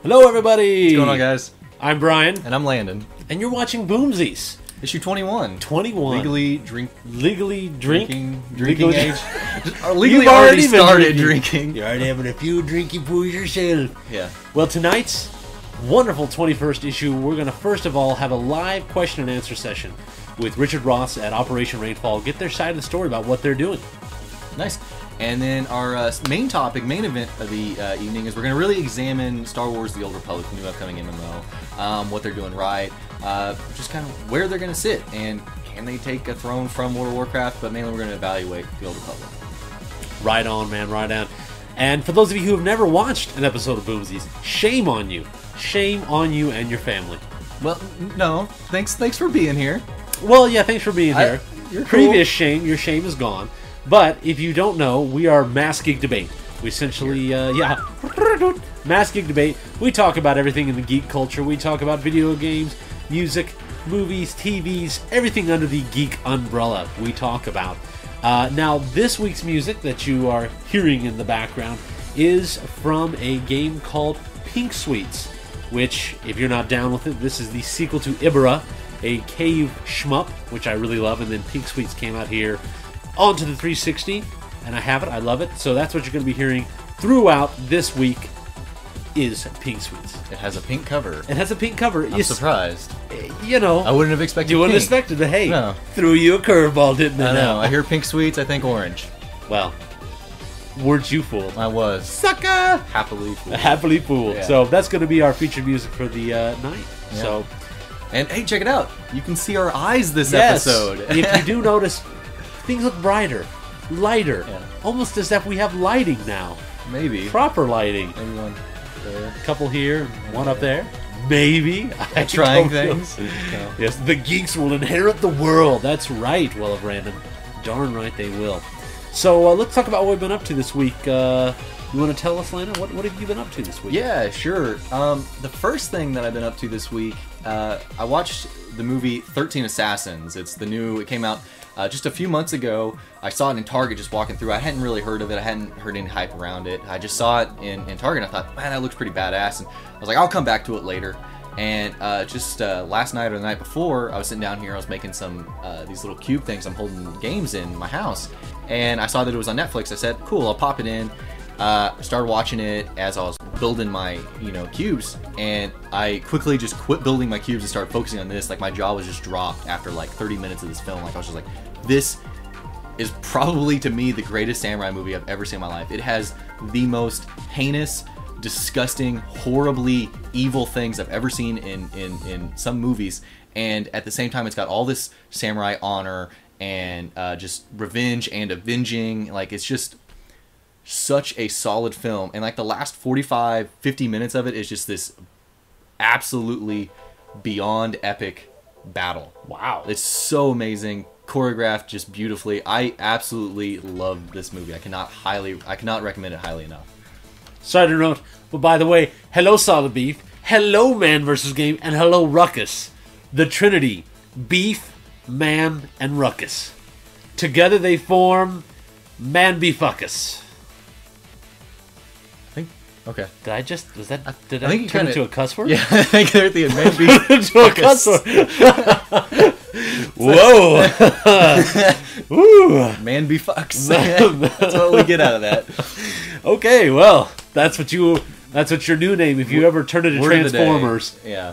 Hello, everybody! What's going on, guys? I'm Brian. And I'm Landon. And you're watching Boomzies. Issue 21. 21. Legally drinking age. Legally You've already been started drinking. You're already having a few drinky poos yourself. Yeah. Well, tonight's wonderful 21st issue, we're going to first of all have a live question and answer session with Richard Ross at Operation Rainfall. Get their side of the story about what they're doing. Nice. And then our main event of the evening is we're going to really examine Star Wars The Old Republic, the new upcoming MMO, what they're doing right, just kind of where they're going to sit, and can they take a throne from World of Warcraft, but mainly we're going to evaluate The Old Republic. Right on, man, right on. And for those of you who have never watched an episode of Boomzies, shame on you. Shame on you and your family. Well, no. Thanks for being here. Well, yeah, thanks for being here. You're cool. Previous shame, your shame is gone. But if you don't know, we are Mass Geek Debate. We essentially, Mass Geek Debate. We talk about everything in the geek culture. We talk about video games, music, movies, TVs, everything under the geek umbrella we talk about. Now, this week's music that you are hearing in the background is from a game called Pink Sweets, which, if you're not down with it, this is the sequel to Ibera, a cave shmup, which I really love, and then Pink Sweets came out here onto the 360, and I have it, I love it, so that's what you're going to be hearing throughout this week is Pink Sweets. It has a pink cover. It has a pink cover. I'm surprised. You know. I wouldn't have expected You wouldn't pink. have expected it. Hey, No. threw you a curveball, didn't it? I know. I hear Pink Sweets, I think orange. Well, weren't you fooled? I was. Sucker! Happily fooled. Happily fooled. Yeah. So that's going to be our featured music for the night. Yeah. So, and hey, check it out. You can see our eyes this yes, episode. if you do notice, things look brighter, lighter, Yeah. almost as if we have lighting now. Maybe. Proper lighting. Maybe one there. A couple here, one up there. Maybe. I Trying don't know. things. No. Yes, the geeks will inherit the world. That's right, Will of Random. Darn right they will. So let's talk about what we've been up to this week. You want to tell us, Lana? What have you been up to this week? Yeah, sure. The first thing that I've been up to this week, I watched the movie 13 Assassins. It's the new, it came out just a few months ago. I saw it in Target just walking through. I hadn't really heard of it. I hadn't heard any hype around it. I just saw it in Target and I thought, man, that looks pretty badass. And I was like, I'll come back to it later. And just last night or the night before, I was sitting down here, I was making some these little cube things I'm holding games in my house. And I saw that it was on Netflix. I said, cool, I'll pop it in. Started watching it as I was building my, cubes, and I quickly just quit building my cubes and started focusing on this. Like, my jaw was just dropped after like 30 minutes of this film. Like, I was just like, this is probably, to me, the greatest samurai movie I've ever seen in my life. It has the most heinous, disgusting, horribly evil things I've ever seen in some movies, and at the same time, it's got all this samurai honor and just revenge and avenging. Like, it's just such a solid film, and like the last 45-50 minutes of it is just this absolutely beyond epic battle. Wow. It's so amazing, choreographed just beautifully. I absolutely love this movie. I cannot recommend it highly enough. Side note, but by the way, hello Solid Beef, hello Man vs. Game, and hello Ruckus. The Trinity, Beef, Man, and Ruckus. Together they form Man Beefuckus. Okay. Did I just, was that, did I I think turn into a cuss word? Yeah, I think they're at the end. Maybe into a cuss word. Whoa. Woo. Man be fucks. That's what we get out of that. Okay, well, that's what your new name. If you ever turn it into Word of the day. Transformers, Yeah.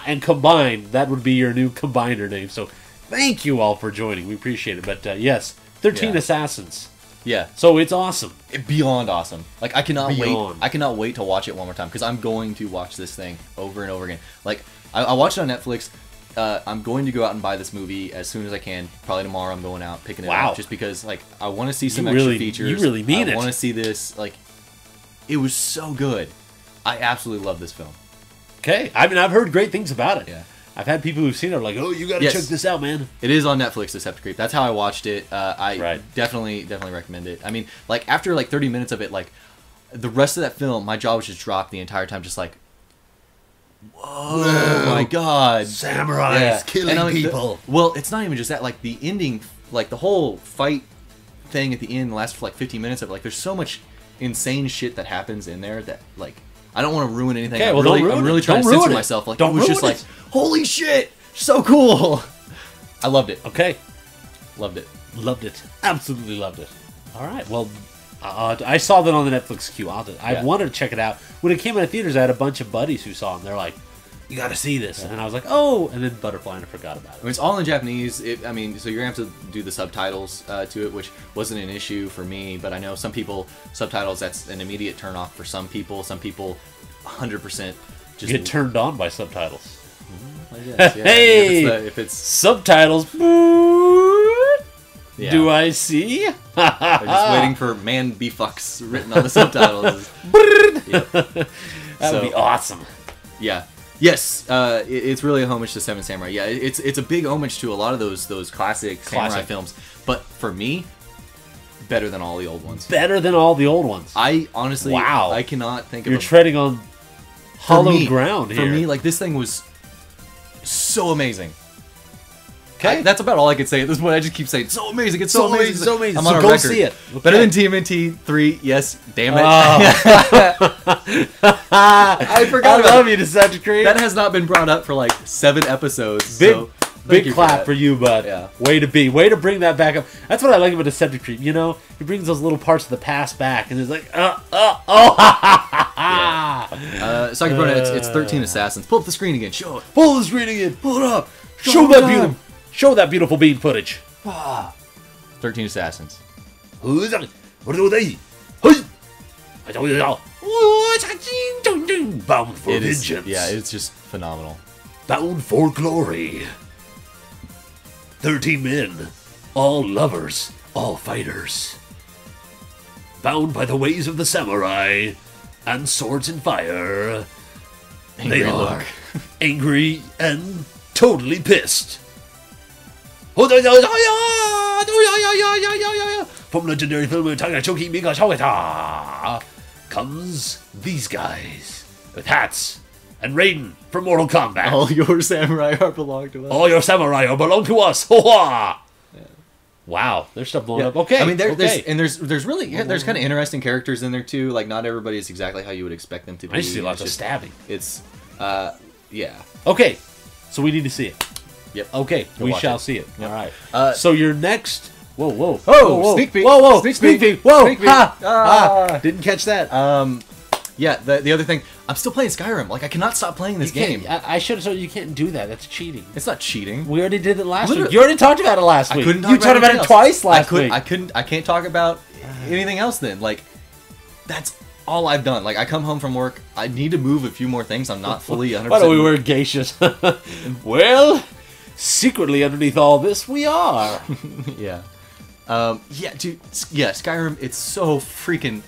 and combine, that would be your new combiner name. So, thank you all for joining. We appreciate it. But yes, 13 Yeah. Assassins. Yeah. So it's awesome. Beyond awesome. Like, I cannot Beyond. wait. I cannot wait to watch it one more time, because I'm going to watch this thing over and over again. Like, I watched it on Netflix. I'm going to go out and buy this movie as soon as I can. Probably tomorrow I'm going out, picking it Wow. up, just because, like, I want to see some You extra really- features. you really mean I it. want to see this. Like, it was so good. I absolutely love this film. Okay. I mean, I've heard great things about it. Yeah. I've had people who've seen it like, oh, you got to Yes. check this out, man. It is on Netflix, this Septic Creep. That's how I watched it. I Right. definitely recommend it. I mean, like, after like 30 minutes of it, like, the rest of that film, my jaw was just dropped the entire time, just like, whoa, my god, Samurais Yeah. killing And I'm like, people. well, it's not even just that. Like, the ending, like the whole fight thing at the end, the last like 15 minutes of it, like, there's so much insane shit that happens in there that, like, I don't want to ruin anything. Okay, well, I'm really trying to censor myself. Like, it was just like, holy shit, so cool. I loved it. Okay. Loved it. Loved it. Absolutely loved it. All right. Well, I saw that on the Netflix queue. I wanted to check it out. When it came out of theaters, I had a bunch of buddies who saw it, and they're like, you got to see this. And I was like, oh. And then Butterfly, and I forgot about it. I mean, it's all in Japanese. So you're going to have to do the subtitles to it, which wasn't an issue for me. But I know some people, subtitles, that's an immediate turn-off for some people. Some people, 100% just... get turned on by subtitles. I guess, yeah. Hey! If it's subtitles... Yeah. Do I see? They're just waiting for "man be fucks" written on the subtitles. That would be awesome. Yeah. Yes. It's really a homage to Seven Samurai. Yeah. It's a big homage to a lot of those classic samurai films. But for me, better than all the old ones. Better than all the old ones. I honestly, wow. I cannot think of. You're treading on hollow ground here. For me, like, this thing was so amazing. Okay, that's about all I could say at this point. I just keep saying, so amazing, it's so amazing, so amazing. I'm on a go record. See it. Okay. Better than TMNT 3, yes, damn it. I forgot about love you to such a degree. That has not been brought up for like 7 episodes. Big clap for you, bud. Yeah. Way to bring that back up. That's what I like about Deceptive Creep. You know, he brings those little parts of the past back, and it's like, yeah. Saki it's 13 Assassins. Pull up the screen again. Show it. Pull the screen again. Pull it up. Show that beautiful bean footage. 13 Assassins. Bound for vengeance. Yeah, it's just phenomenal. Bound for glory. 13 men, all lovers, all fighters. Bound by the ways of the samurai and swords and fire. They are angry and totally pissed. From legendary film comes these guys with hats and Raiden from Mortal Kombat. All your samurai are belong to us. All your samurai are belong to us. Ho-ha! Yeah. Wow, there's stuff blowing up. Okay, I mean, there's really there's kind of interesting characters in there too. Like, not everybody is exactly how you would expect them to be. I see lots of stabbing. It's yeah. Okay, so we need to see it. Yep. Okay, we shall see it. Yep. All right. So your next. Whoa! Sneak peek! Whoa! Sneak peek! Whoa! Sneak peek. Didn't catch that. Yeah. The other thing, I'm still playing Skyrim. Like, I cannot stop playing this game. I should have told you can't do that. That's cheating. It's not cheating. We already did it last week. You already talked about it last week. I couldn't. You talked about it twice last week. I couldn't. I can't talk about anything else. Then, like, that's all I've done. Like, I come home from work. I need to move a few more things. I'm not fully 100%. Why don't we wear geishas? Well, secretly underneath all this, we are. Yeah. Yeah, dude. Yeah, Skyrim. It's so freaking.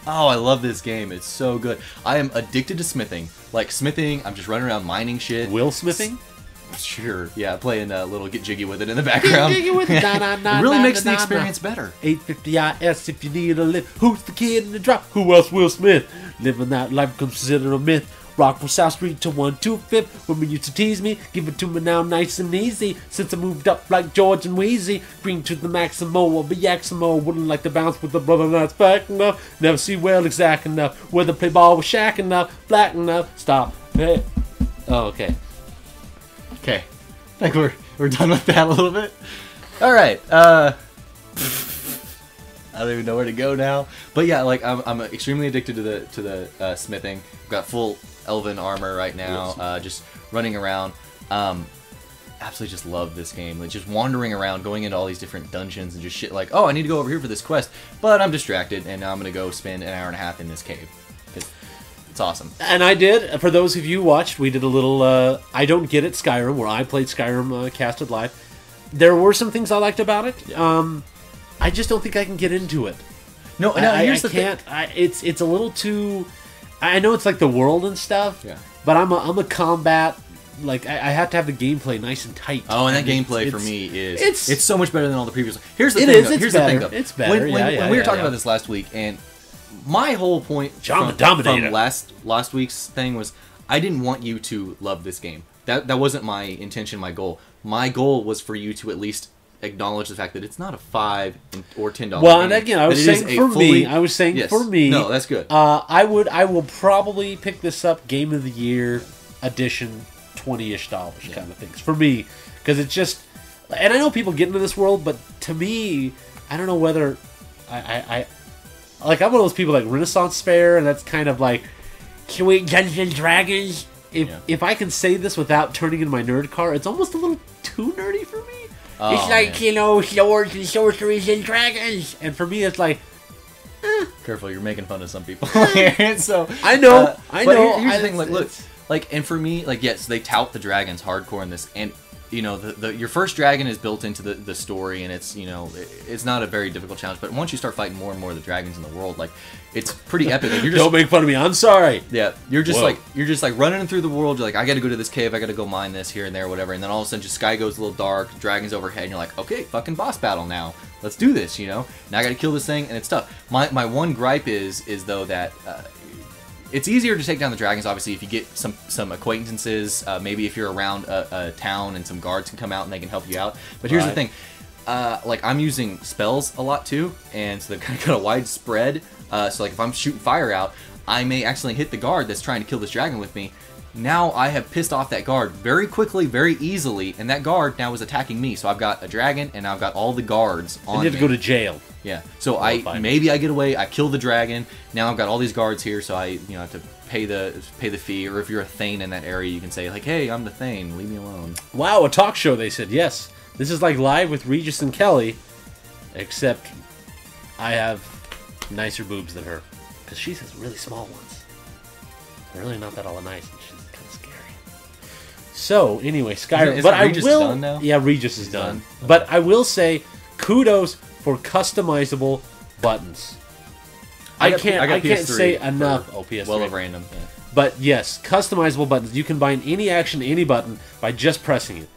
Oh, I love this game. It's so good. I am addicted to smithing. Like, smithing, I'm just running around mining shit. Will smithing? Sure. Yeah, playing a little Get Jiggy With It in the background. Get jiggy with it. It really makes the experience better. 850 IS if you need a lift. Who's the kid in the drop? Who else? Will Smith. Living that life considered a myth. Rock from South Street to 125th. Women used to tease me. Give it to me now nice and easy. Since I moved up like George and Wheezy. Green to the Maximo or Biaximo. Wouldn't like to bounce with the brother that's back enough. Never see well exact enough. Whether play ball with Shaq enough. Black enough. Stop. Hey. Oh, okay. Okay. I think we're done with that a little bit. Alright. I don't even know where to go now. But yeah, like, I'm extremely addicted to the smithing. I've got full elven armor right now, just running around. Absolutely just love this game. Like, just wandering around, going into all these different dungeons and just shit like, oh, I need to go over here for this quest, but I'm distracted, and now I'm going to go spend an hour and a half in this cave. It's awesome. And I did. For those of you who watched, we did a little I Don't Get It Skyrim, where I played Skyrim casted live. There were some things I liked about it. I just don't think I can get into it. No, here's the thing. It's a little too... I know it's like the world and stuff, but I'm a combat... Like, I have to have the gameplay nice and tight. Oh, and that gameplay for me is... It's so much better than all the previous... Here's the thing, Here's the thing, though. It's better, When we were talking about this last week, and my whole point from last week's thing was, I didn't want you to love this game. That wasn't my intention, my goal. My goal was for you to at least acknowledge the fact that it's not a $5 or $10. Well, game, and again, I was saying yes. for me. No, that's good. I will probably pick this up Game of the Year edition, $20-ish kind of things for me, because it's just. And I know people get into this world, but to me, I don't know whether I like, I'm one of those people like Renaissance Fair, and that's kind of like, can we Dungeons and Dragons? If I can say this without turning into my nerd car, it's almost a little too nerdy for me. Oh, it's like, man. you know, swords and sorceries and dragons. And for me, it's like, Careful, you're making fun of some people here. So I know. But here's the thing, like, look, like, and for me, like, yes, they tout the dragons hardcore in this, and you know, your first dragon is built into the story, and it's, you know, it's not a very difficult challenge. But once you start fighting more and more of the dragons in the world, like, it's pretty epic. Like, you're just, don't make fun of me. I'm sorry. Yeah, you're just like running through the world. You're like, I got to go to this cave. I got to go mine this here and there, whatever. And then all of a sudden, just sky goes a little dark. Dragons overhead, and you're like, okay, fucking boss battle now. Let's do this. You know, now I got to kill this thing, and it's tough. My one gripe is though that. It's easier to take down the dragons, obviously, if you get some acquaintances. Maybe if you're around a town and some guards can come out and they can help you out. But here's the thing. Like, I'm using spells a lot, too. And so they've kind of got a wide spread. So, like, if I'm shooting fire out, I may accidentally hit the guard that's trying to kill this dragon with me. Now I have pissed off that guard very quickly, very easily. And that guard now is attacking me. So I've got a dragon, and I've got all the guards on me. And you have to go to jail. Yeah, so maybe I get away, I kill the dragon. Now I've got all these guards here, so I have to pay the fee. Or if you're a Thane in that area, you can say like, "Hey, I'm the Thane. Leave me alone." Wow, a talk show. They said yes. This is like Live with Regis and Kelly, except I have nicer boobs than her, because she has really small ones. They're really not that all nice, and she's kind of scary. So anyway, Skyrim. Is but Regis I will. done now? Yeah, Regis is He's done. done. But I will say, kudos for customizable buttons. I can't PS3 say enough. for Oh, PS3. Well of random. Yeah. But yes, customizable buttons. You can bind any action to any button by just pressing it.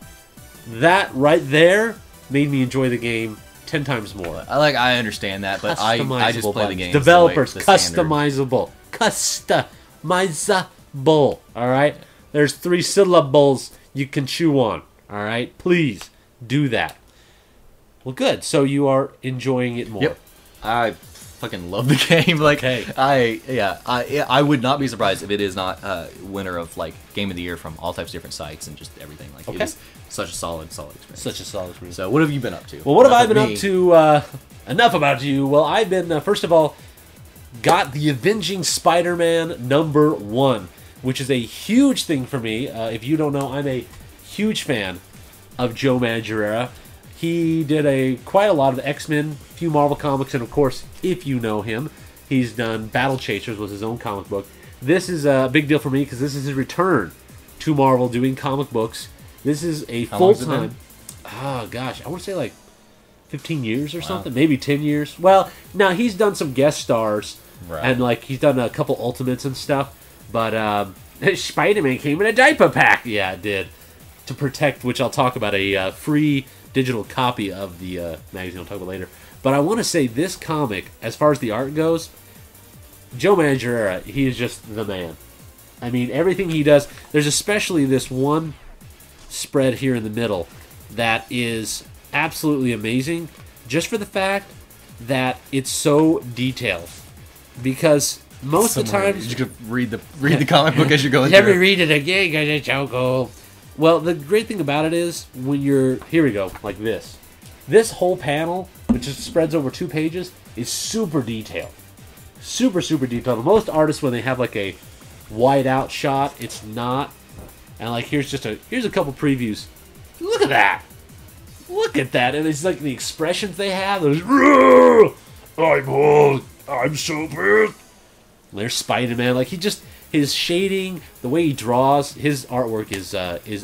That right there made me enjoy the game 10 times more. I understand that, but I just play the game. Developers, the standard. customizable. Customizable. Alright? There's 3 syllables you can chew on. Alright? Please do that. Well, good. So you are enjoying it more. Yep. I fucking love the game. Like, Okay. I would not be surprised if it is not winner of like Game of the Year from all types of different sites and just everything. Like, it is such a solid experience. Such a solid experience. So, what have you been up to? Well, what have I been up to? Enough about you. Well, I've been, first of all, got the Avenging Spider-Man #1, which is a huge thing for me. If you don't know, I'm a huge fan of Joe Madureira. He did quite a lot of X-Men, a few Marvel comics, and of course, if you know him, he's done Battle Chasers, was his own comic book. This is a big deal for me because this is his return to Marvel doing comic books. This is a full-time... Oh, gosh, I want to say like 15 years or something, maybe 10 years. Well, now he's done some guest stars, and like he's done a couple Ultimates and stuff, but Spider-Man came in a diaper pack. Yeah, it did. To protect, which I'll talk about, a free digital copy of the magazine I'll talk about later. But I want to say this comic, as far as the art goes, Joe Madureira, he is just the man. I mean, everything he does, there's especially this one spread here in the middle that is absolutely amazing, just for the fact that it's so detailed. Because most of the time... You could read the comic book as you're going through Let me read it again, because it's so cool. Well, the great thing about it is, when you're... Here we go, like this. This whole panel, which just spreads over 2 pages, is super detailed. Super, super detailed. Most artists, when they have like a wide-out shot, it's not. And like, here's a couple previews. Look at that! Look at that! And it's like the expressions they have. There's... I'm old! I'm so pissed! There's Spider-Man. Like, his shading, the way he draws, his artwork is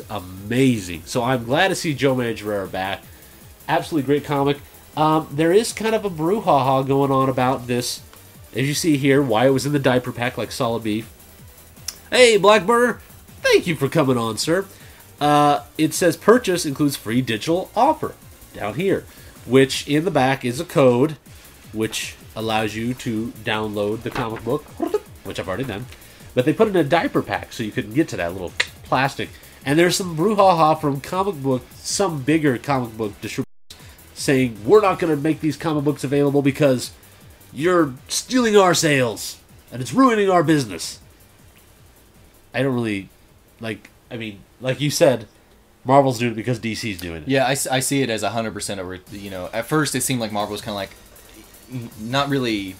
amazing. So I'm glad to see Joe Madureira back. Absolutely great comic. There is kind of a brouhaha going on about this. As you see here, why it was in the diaper pack like solid beef. Hey, Blackburner, thank you for coming on, sir. It says purchase includes free digital offer down here, which in the back is a code which allows you to download the comic book, which I've already done. But they put it in a diaper pack so you couldn't get to that little plastic. And there's some brouhaha from some bigger comic book distributors saying, we're not going to make these comic books available because you're stealing our sales and it's ruining our business. I don't really, like you said, Marvel's doing it because DC's doing it. Yeah, I see it as 100% over, at first it seemed like Marvel was kind of like, not really...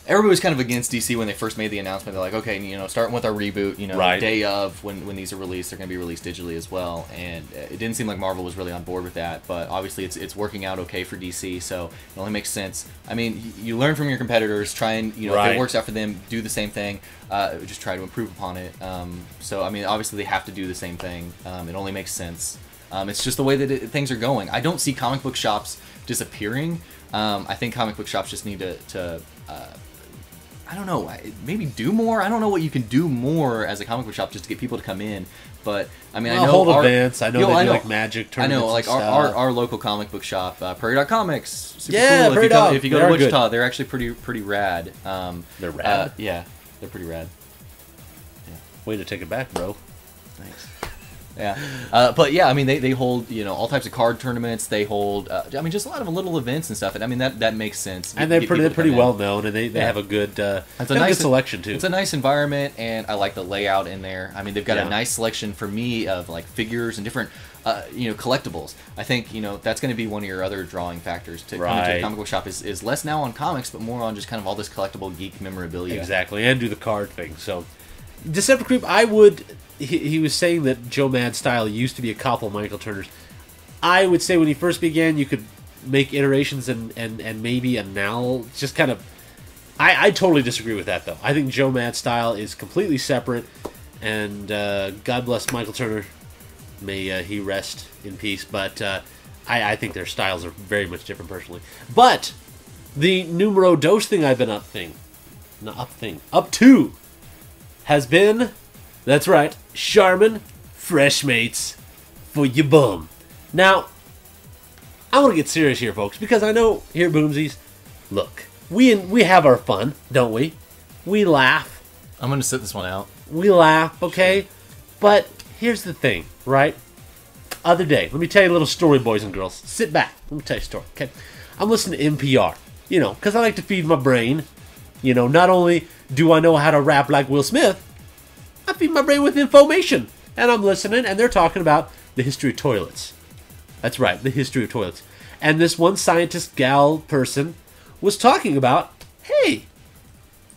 Everybody was kind of against DC when they first made the announcement. They're like, okay, starting with our reboot, right. Day of when these are released, they're going to be released digitally as well. And it didn't seem like Marvel was really on board with that. But obviously, it's working out okay for DC, so it only makes sense. I mean, you learn from your competitors. Try and right. if it works out for them, do the same thing. Just try to improve upon it. So I mean, obviously they have to do the same thing. It only makes sense. It's just the way that things are going. I don't see comic book shops disappearing. I think comic book shops just need to I don't know, maybe do more. I don't know what you can do more as a comic book shop just to get people to come in. But I mean, I know hold events. I know they do like Magic tournaments. I know, like our local comic book shop, Prairie Dog Comics. Super yeah, cool. Prairie Dog. If you go to Wichita, they're actually pretty rad. They're rad. Yeah, they're pretty rad. Yeah. Way to take it back, bro. Thanks. Yeah, but yeah, I mean, they hold all types of card tournaments. They hold, I mean, just a lot of little events and stuff. And I mean, that makes sense. And they're pretty well known, and they have a good good selection too. It's a nice environment, and I like the layout in there. I mean, they've got a nice selection for me of like figures and different collectibles. I think that's going to be one of your other drawing factors to come into a comic book shop is less now on comics, but more on just kind of all this collectible geek memorabilia. Exactly, and do the card thing. So, Deceptive Creep, I would. He was saying that Joe Mad's style used to be a couple of Michael Turner's. I would say when he first began, you could make iterations and maybe a now just kind of... I totally disagree with that, though. I think Joe Mad's style is completely separate, and God bless Michael Turner. May he rest in peace, but I think their styles are very much different, personally. But the numero dos thing I've been up to has been... That's right, Charmin Fresh Mates for your bum. Now, I want to get serious here, folks, because I know here at Boomzies, look, we have our fun, don't we? We laugh. I'm going to sit this one out. We laugh, okay? Sure. But here's the thing, right? Other day, let me tell you a little story, boys and girls. Sit back. Let me tell you a story, okay? I'm listening to NPR, because I like to feed my brain. Not only do I know how to rap like Will Smith, I feed my brain with information. And I'm listening, and they're talking about the history of toilets. That's right, the history of toilets. And this one scientist gal person was talking about, hey,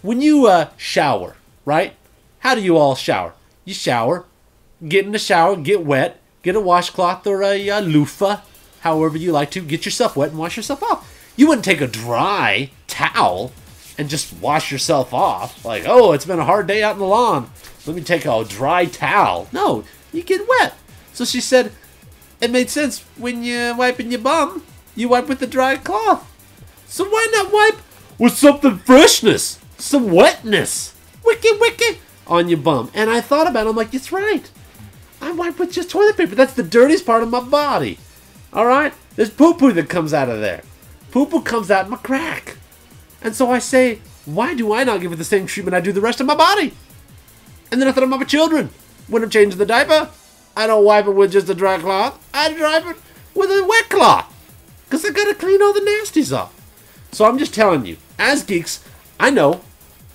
when you shower, right? How do you all shower? You shower, get in the shower, get wet, get a washcloth or a loofah, however you like to, get yourself wet and wash yourself off. You wouldn't take a dry towel and just wash yourself off. Like, oh, it's been a hard day out in the lawn. Let me take a dry towel. No, you get wet. So she said, it made sense when you're wiping your bum, you wipe with a dry cloth. So why not wipe with something freshness, some wetness, wicky, on your bum? And I thought about it, I'm like, it's right. I wipe with just toilet paper. That's the dirtiest part of my body. All right? There's poo-poo that comes out of there. Poo-poo comes out in my crack. And so I say, why do I not give it the same treatment I do the rest of my body? And then I thought about my children. When I'm changing the diaper, I don't wipe it with just a dry cloth. I wipe it with a wet cloth. Because I got to clean all the nasties off. So I'm just telling you, as geeks, I know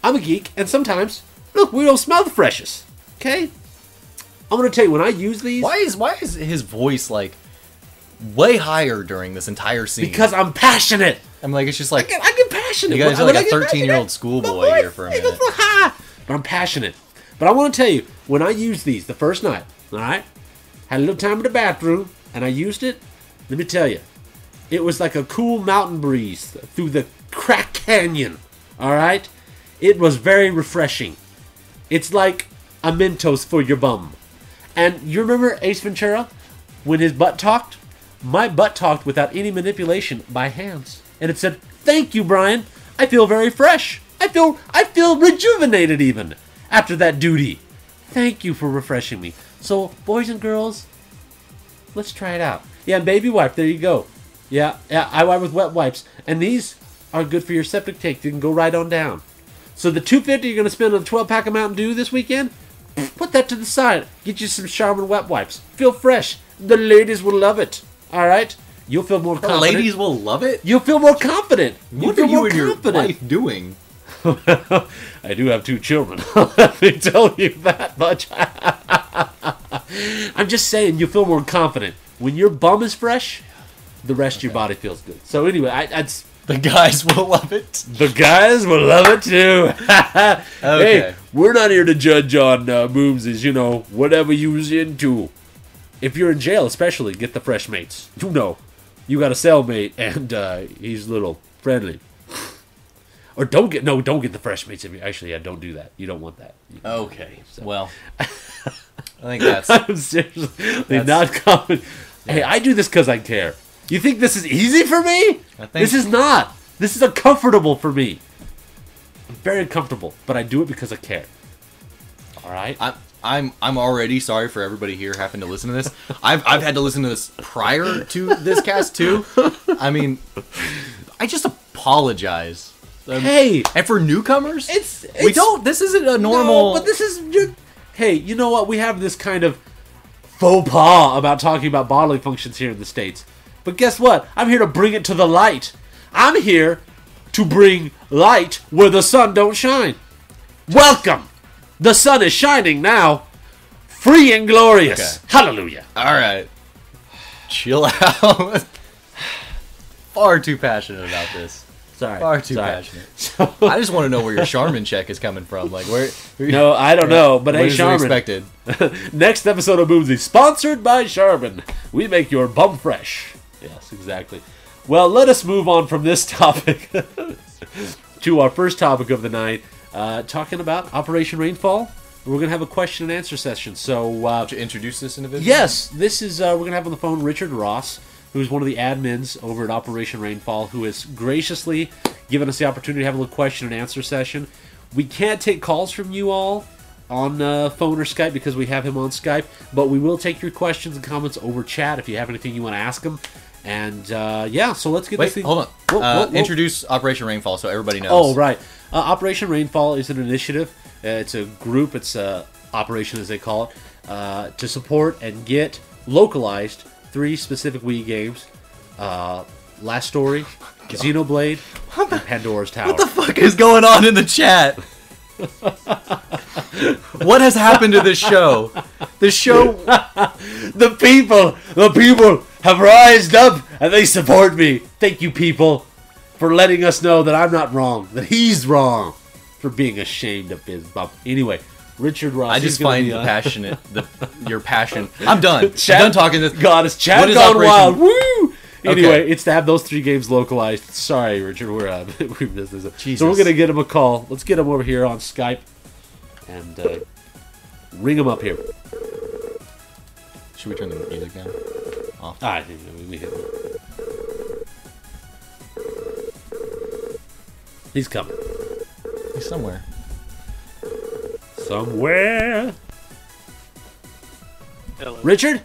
I'm a geek. And sometimes, look, we don't smell the freshest. Okay? I'm going to tell you, when I use these... Why is his voice, like, way higher during this entire scene? Because I'm passionate. I'm like, it's just like... I get passionate. You guys are like a 13-year-old schoolboy here for a minute. But I'm passionate. But I want to tell you, when I used these the first night, all right, had a little time in the bathroom, and I used it, let me tell you, it was like a cool mountain breeze through the crack canyon, all right? It was very refreshing. It's like a Mentos for your bum. And you remember Ace Ventura, when his butt talked? My butt talked without any manipulation by hands. And it said, thank you, Brian. I feel very fresh. I feel rejuvenated even. After that duty. Thank you for refreshing me. So, boys and girls, let's try it out. Yeah, baby wipe, there you go. Yeah, I wipe with wet wipes. And these are good for your septic tank. You can go right on down. So the $250 you're going to spend on a 12-pack of Mountain Dew this weekend, put that to the side. Get you some Charmin wet wipes. Feel fresh. The ladies will love it. All right? You'll feel more The confident. ladies will love it. You'll feel more confident. What You'll are feel you more and your confident. wife doing? I do have 2 children. Let me tell you that much. I'm just saying, you feel more confident. When your bum is fresh, the rest of your body feels good. So anyway, The guys will love it. the guys will love it too. Okay. Hey, we're not here to judge on Boomzies, you know, whatever you's into. If you're in jail, especially, get the fresh mates. You know, you got a cellmate, and he's a little friendly. Or don't get the fresh mates. Don't do that. You don't want that. Okay. So. Well, I think that's... I'm seriously not coming. Hey, I do this because I care. You think this is easy for me? This is not. This is uncomfortable for me. I'm very uncomfortable, but I do it because I care. All right. I'm already sorry for everybody here having to listen to this. I've had to listen to this prior to this cast too. I mean, I just apologize. Hey, and for newcomers, it's we don't. This isn't a normal. No, but this is. Hey, you know what? We have this kind of faux pas about talking about bodily functions here in the States. But guess what? I'm here to bring it to the light. I'm here to bring light where the sun don't shine. Welcome. The sun is shining now. Free and glorious. Okay. Hallelujah. All right. Chill out. Far too passionate about this. Sorry. Far too passionate. I just want to know where your Charmin check is coming from. Like where? No, I don't know. But hey, Charmin. Expected. Next episode of Boomzies, sponsored by Charmin. We make your bum fresh. Yes, exactly. Well, let us move on from this topic to our first topic of the night, talking about Operation Rainfall. We're going to have a question and answer session. So, to introduce this individual? Yes, this is, we're going to have on the phone Richard Ross, who's one of the admins over at Operation Rainfall, who has graciously given us the opportunity to have a little question and answer session. We can't take calls from you all on phone or Skype because we have him on Skype, but we will take your questions and comments over chat if you have anything you want to ask him. And yeah, so let's get this thing. Hold on. Whoa. Introduce Operation Rainfall so everybody knows. Oh, right. Operation Rainfall is an initiative. It's a group. It's a operation, as they call it, to support and get localized 3 specific Wii games: Last Story, Xenoblade, and Pandora's Tower. What the fuck is going on in the chat? What has happened to this show? This show... The people have rised up and they support me. Thank you, people, for letting us know that I'm not wrong, that he's wrong for being ashamed of his bum. Anyway, Richard Ross. I just find your passion. I'm done. I'm done talking this. God, it's chat gone wild. Woo! Anyway, it's to have those 3 games localized. Sorry, Richard, we missed this. Jesus. So we're gonna get him a call. Let's get him over here on Skype and ring him up here. Should we turn the music down? Off. I think we hit him. He's coming. He's somewhere. Somewhere. Hello. Richard?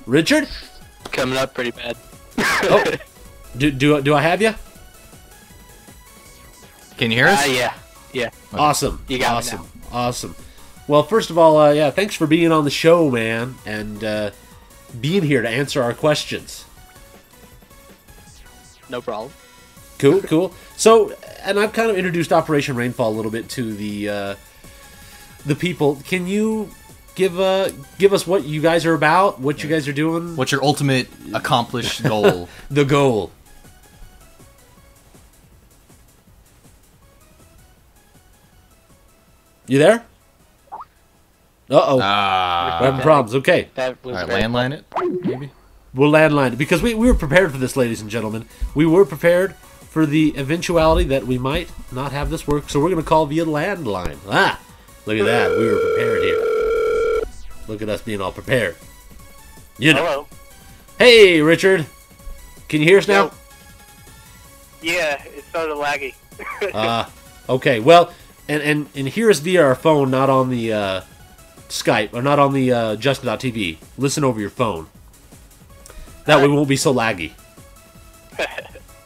Richard? Coming up pretty bad. Oh. Do I have you? Can you hear us? Yeah. Awesome. You got me now. Awesome. Well, first of all, yeah, thanks for being on the show, man, and being here to answer our questions. No problem. Cool. So, and I've kind of introduced Operation Rainfall a little bit to the people. Can you give us what you guys are about, what you guys are doing? What's your ultimate accomplished goal? The goal. You there? Uh-oh. We're having problems. Okay. That was All right, great. landline it, maybe? We'll landline it. Because we were prepared for this, ladies and gentlemen. We were prepared for the eventuality that we might not have this work. So we're going to call via landline. Ah! Look at that. We were prepared here. Look at us being all prepared. You know. Hello. Hey, Richard. Can you hear us now? Yo. Yeah, it started laggy. Okay. Well, and hear us via our phone, not on the Skype, or not on the Justin.tv. Listen over your phone. That way we won't be so laggy.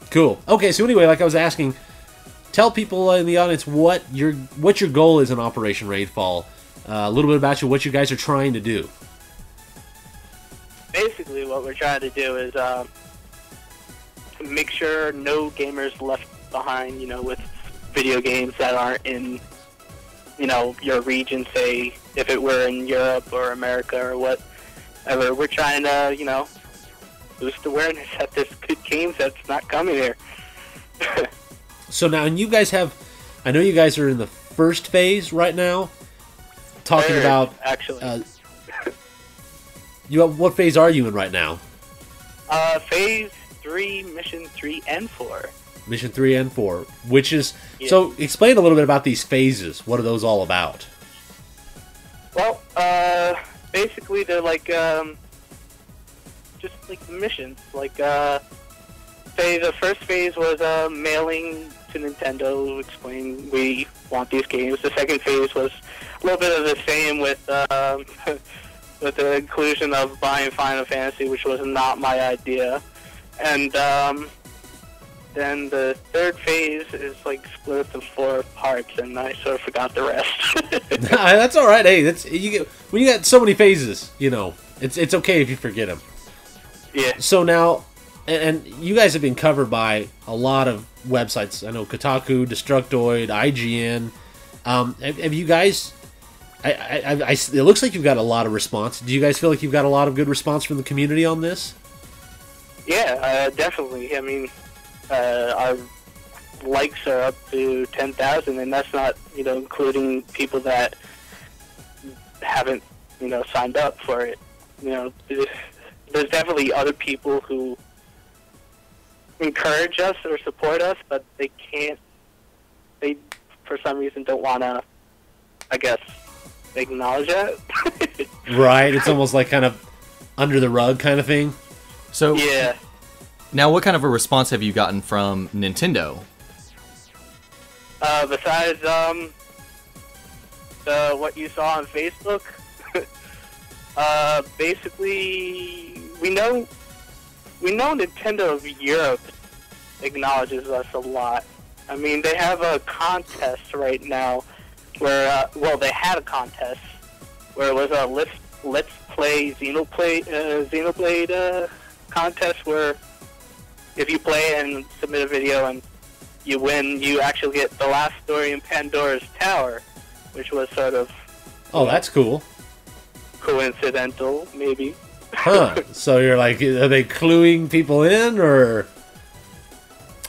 Cool. Okay, so anyway, like I was asking, tell people in the audience what your goal is in Operation Rainfall. A little bit about you, what you guys are trying to do. basically what we're trying to do is make sure no gamers left behind, with video games that aren't in, your region, say, if it were in Europe or America or whatever. We're trying to, boost awareness that there's good games that's not coming here. So now, and you guys I know you guys are in the first phase right now, talking about... Actually. What phase are you in right now? Phase 3, Mission 3 and 4. Mission 3 and 4, which is... Yeah. So, explain a little bit about these phases. What are those all about? Well, basically they're like, just like missions. Like, say the first phase was mailing to Nintendo, explain we want these games. The second phase was a little bit of the same with with the inclusion of buying Final Fantasy, which was not my idea. And then the third phase is like split into 4 parts, and I sort of forgot the rest. That's all right. Hey, when you got so many phases, it's okay if you forget them. Yeah. So now, and you guys have been covered by a lot of websites. I know Kotaku, Destructoid, IGN. Have you guys? It looks like you've got a lot of response. Do you guys feel like you've got a lot of good response from the community on this? Yeah, definitely. I mean, our likes are up to 10,000, and that's not, including people that haven't, signed up for it. There's definitely other people who encourage us or support us, but they for some reason don't want to, I guess, acknowledge that. Right, it's almost like kind of under the rug kind of thing. So yeah. Now, what kind of a response have you gotten from Nintendo? Besides what you saw on Facebook, basically we know Nintendo of Europe acknowledges us a lot. I mean, they have a contest right now where, they had a contest where it was a Let's Play Xenoblade contest where if you play and submit a video and you win, you actually get the last story in Pandora's Tower, which was sort of... Oh, that's cool. Coincidental, maybe. Huh. So you're like, are they cluing people in, or...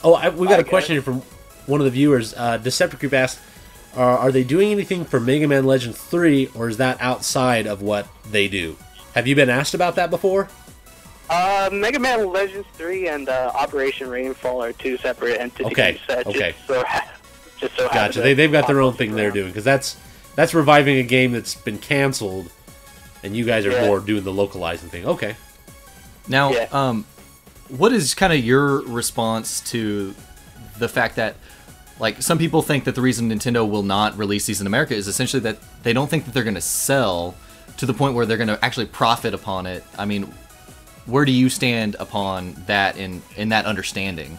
Oh, we got a question here from one of the viewers. Decepticreep asked, are they doing anything for Mega Man Legends 3, or is that outside of what they do? Have you been asked about that before? Mega Man Legends 3 and Operation Rainfall are 2 separate entities. Okay. Just so Gotcha. They've got their own thing they're doing, because that's reviving a game that's been canceled, and you guys are more doing the localizing thing. Okay. Now, what is kind of your response to the fact that, like, some people think that the reason Nintendo will not release these in America is essentially that they don't think that they're going to sell to the point where they're going to actually profit upon it? I mean, where do you stand upon that in that understanding?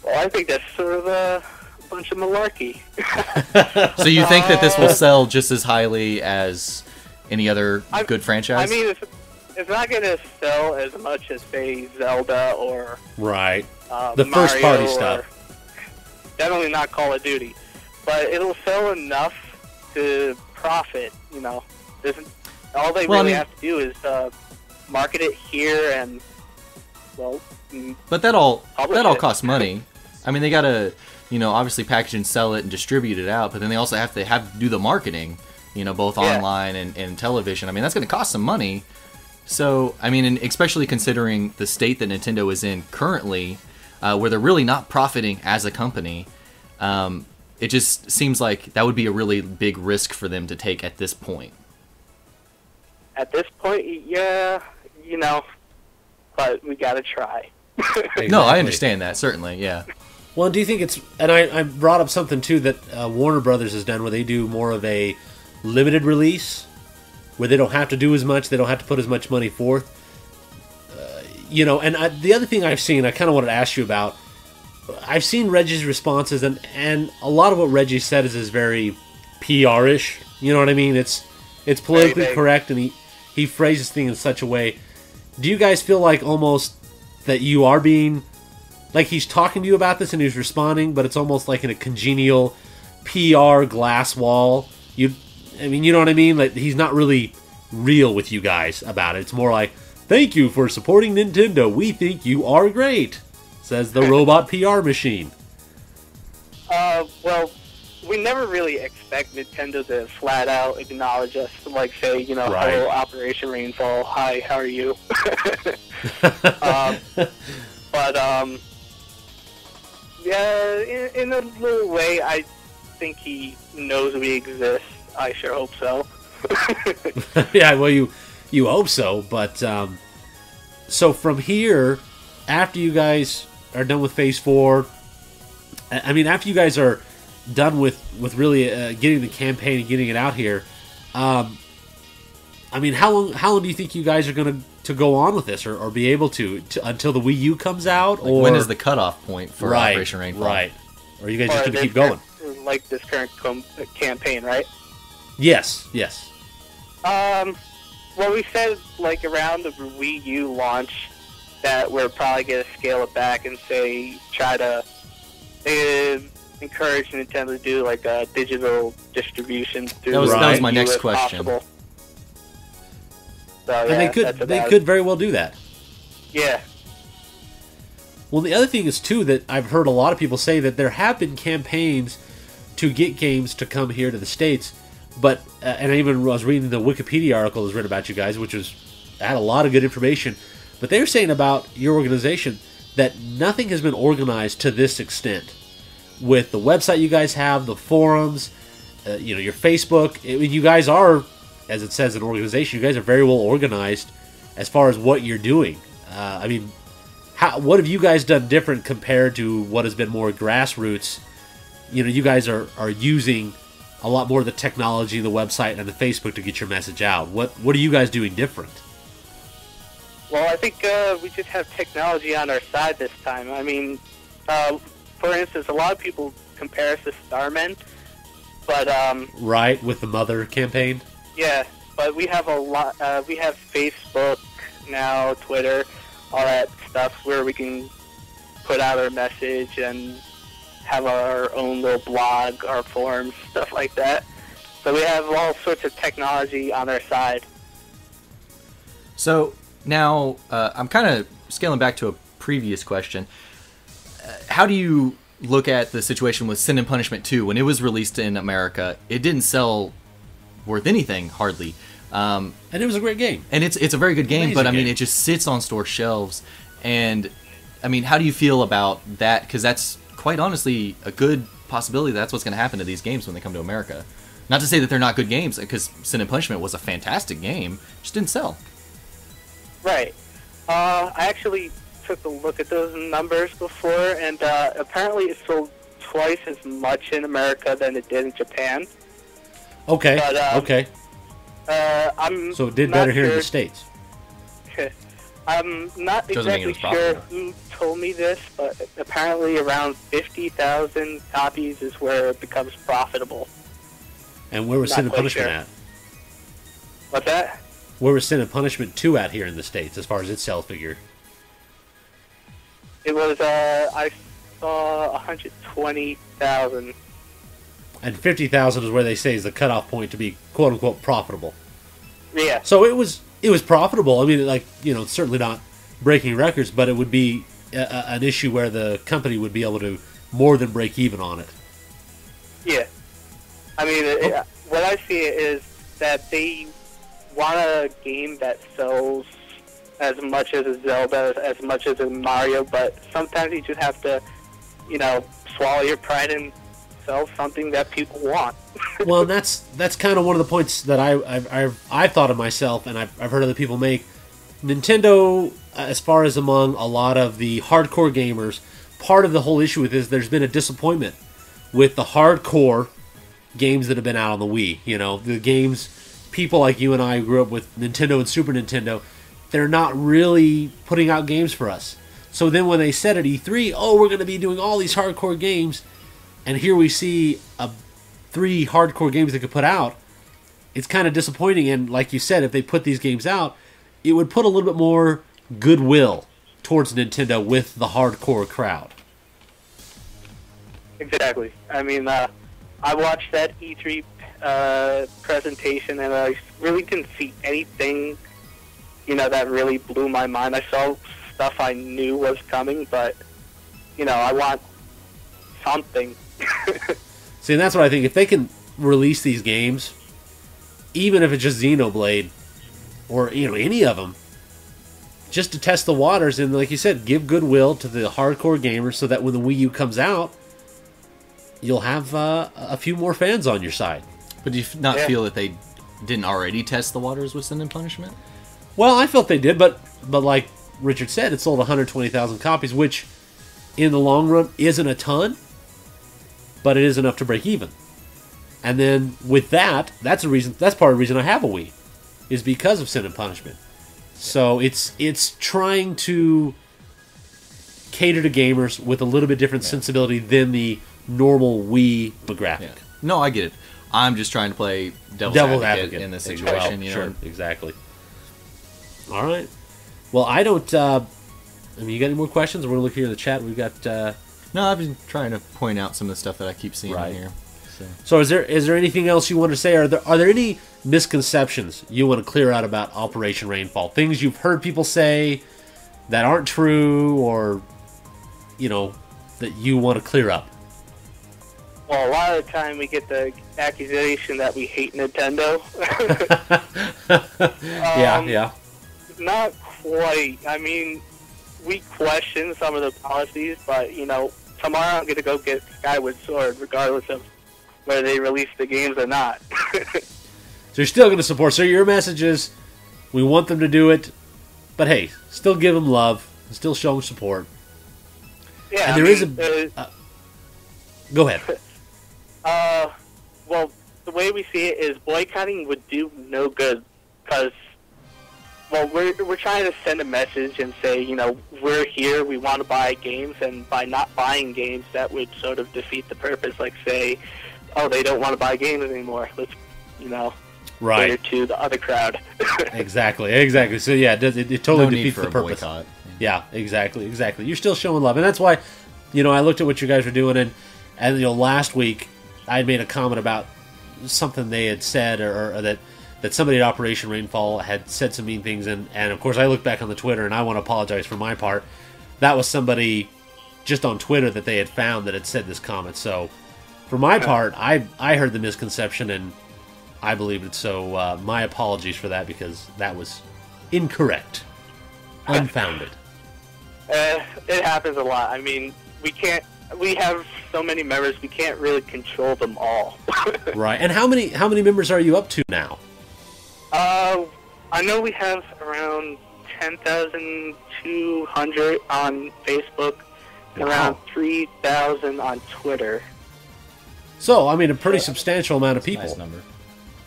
Well, I think that's sort of a bunch of malarkey. So you think that this will sell just as highly as any other good franchise? I mean, it's not going to sell as much as, say, Zelda or... Right. The Mario first-party stuff. Definitely not Call of Duty. But it'll sell enough to profit, All they really have to do is market it here and, But that all costs money. I mean, they gotta, obviously package and sell it and distribute it out, but then they also have to do the marketing, both online and television. I mean, that's gonna cost some money. So, I mean, and especially considering the state that Nintendo is in currently, where they're really not profiting as a company, it just seems like that would be a really big risk for them to take at this point. At this point, yeah, but we gotta try. Exactly. No, I understand that, certainly, yeah. Well, do you think it's... And I brought up something, too, that Warner Brothers has done, where they do more of a limited release, where they don't have to do as much, they don't have to put as much money forth. And the other thing I've seen, I kind of wanted to ask you about, I've seen Reggie's responses, and a lot of what Reggie said is very PR-ish. You know what I mean? It's politically correct, and he phrases things in such a way. Do you guys feel like almost that you are being, like he's talking to you about this and he's responding, but it's almost like in a congenial PR glass wall? You know what I mean? Like he's not really real with you guys about it. It's more like, thank you for supporting Nintendo. We think you are great, says the robot PR machine. Well, we never really expect Nintendo to flat out acknowledge us, like say, Right. hello, Operation Rainfall. Hi, how are you? Yeah, in a little way, I think he knows we exist. I sure hope so. Yeah, well, you hope so, but so from here, after you guys are done with Phase 4, I mean, after you guys are done with really getting the campaign and getting it out here, I mean, how long do you think you guys are going to go on with this, or be able to until the Wii U comes out? Like, or when is the cutoff point for right, Operation Rainfall? Right. Or are you guys just going to keep going? Like this current campaign, right? Yes. Well, we said, like, around the Wii U launch that we're probably going to scale it back and try to encourage Nintendo to do, like, a digital distribution through That was Wii my U next if question. possible. So, And yeah, they could very well do that. Yeah. Well, the other thing is, too, that I've heard a lot of people say that there have been campaigns to get games to come here to the States, but, and I even was reading the Wikipedia article that was written about you guys, which had a lot of good information, but they were saying about your organization that nothing has been organized to this extent. With the website you guys have, the forums, your Facebook, you guys are, as it says, an organization. You guys are very well organized as far as what you're doing. I mean, what have you guys done different compared to what has been more grassroots? You guys are using a lot more of the technology, the website, and the Facebook to get your message out. What are you guys doing different? Well, I think we just have technology on our side this time. I mean, for instance, a lot of people compare us to Starmen, but right, with the Mother campaign. Yeah, but we have a lot. We have Facebook now, Twitter, all that stuff where we can put out our message and have our own little blog, our forums, stuff like that. So we have all sorts of technology on our side. So now I'm kind of scaling back to a previous question. How do you look at the situation with Sin and Punishment 2? When it was released in America, it didn't sell worth anything, hardly. And it was a great game. And it's a very good game, Amazing but I mean, game. it just sits on store shelves. And I mean, how do you feel about that? Because that's quite honestly a good possibility that's what's going to happen to these games when they come to America. Not to say that they're not good games, because Sin and Punishment was a fantastic game, just didn't sell. Right. I actually took a look at those numbers before, and apparently it sold twice as much in America than it did in Japan. Okay. But, okay. So it did better here in the States. I'm not Doesn't mean it exactly was sure profitable. who told me this, but apparently around 50,000 copies is where it becomes profitable. And where was Not Sin and quite Punishment sure. at? What's that? Where was Sin and Punishment 2 at here in the States, as far as its sales figure? It was, I saw 120,000. And 50,000 is where they say is the cutoff point to be quote-unquote profitable. Yeah. So it was profitable. I mean, like, certainly not breaking records, but it would be an issue where the company would be able to more than break even on it. Yeah. I mean, what I see is that they want a game that sells as much as a Zelda, as much as a Mario, but sometimes you just have to, swallow your pride and sell something that people want. Well, and that's kind of one of the points that I've thought of myself, and I've heard other people make. Nintendo, as far as among a lot of the hardcore gamers, part of the whole issue with this, there's been a disappointment with the hardcore games that have been out on the Wii. The games people like you and I who grew up with Nintendo and Super Nintendo, they're not really putting out games for us. So then when they said at E3, we're going to be doing all these hardcore games, and here we see 3 hardcore games they could put out, it's kind of disappointing. And like you said, if they put these games out, it would put a little bit more goodwill towards Nintendo with the hardcore crowd. Exactly. I mean, I watched that E3 presentation, and I really didn't see anything, that really blew my mind. I saw stuff I knew was coming, but, I want something. See, and that's what I think. If they can release these games, even if it's just Xenoblade, or, any of them, just to test the waters, and like you said, give goodwill to the hardcore gamers so that when the Wii U comes out, you'll have a few more fans on your side. But do you not feel that they didn't already test the waters with Sin and Punishment? Well, I felt they did, but like Richard said, it sold 120,000 copies, which in the long run isn't a ton, but it is enough to break even. And then with that, that's part of the reason I have a Wii, is because of Sin and Punishment. So it's trying to cater to gamers with a little bit different sensibility than the normal Wii demographic. Yeah. No, I get it. I'm just trying to play devil's advocate in this situation. Sure, exactly. All right. Well, I don't. You got any more questions? We're gonna look here in the chat. We've got. No, I've been trying to point out some of the stuff that I keep seeing in here. So is there anything else you want to say? Are there any misconceptions you want to clear out about Operation Rainfall? Things you've heard people say that aren't true, or that you want to clear up? Well, a lot of the time we get the accusation that we hate Nintendo. Yeah. Not quite. I mean, we question some of the policies, but, tomorrow I'm going to go get Skyward Sword, regardless of whether they release the games or not. So you're still going to support. So your message is, we want them to do it, but hey, still give them love, still show them support. Yeah, and there is go ahead. Well, the way we see it is boycotting would do no good, because, well, we're trying to send a message and say, we're here, we want to buy games, and by not buying games, that would sort of defeat the purpose. Like, say, oh, they don't want to buy games anymore. Let's, right, cater to the other crowd. Exactly. So yeah, it totally defeats the purpose. Boycott. Yeah, exactly. You're still showing love, and that's why, I looked at what you guys were doing, and last week I had made a comment about something they had said, or that somebody at Operation Rainfall had said some mean things, and of course I looked back on the Twitter, and I want to apologize for my part. That was somebody just on Twitter that they had found that had said this comment. So for my part, I heard the misconception, and I believed it. So my apologies for that, because that was incorrect, unfounded. It happens a lot. I mean, we have so many members, we can't really control them all. Right. And how many members are you up to now? I know we have around 10,200 on Facebook, and around 3,000 on Twitter. So, I mean, a pretty substantial amount of people. Nice number.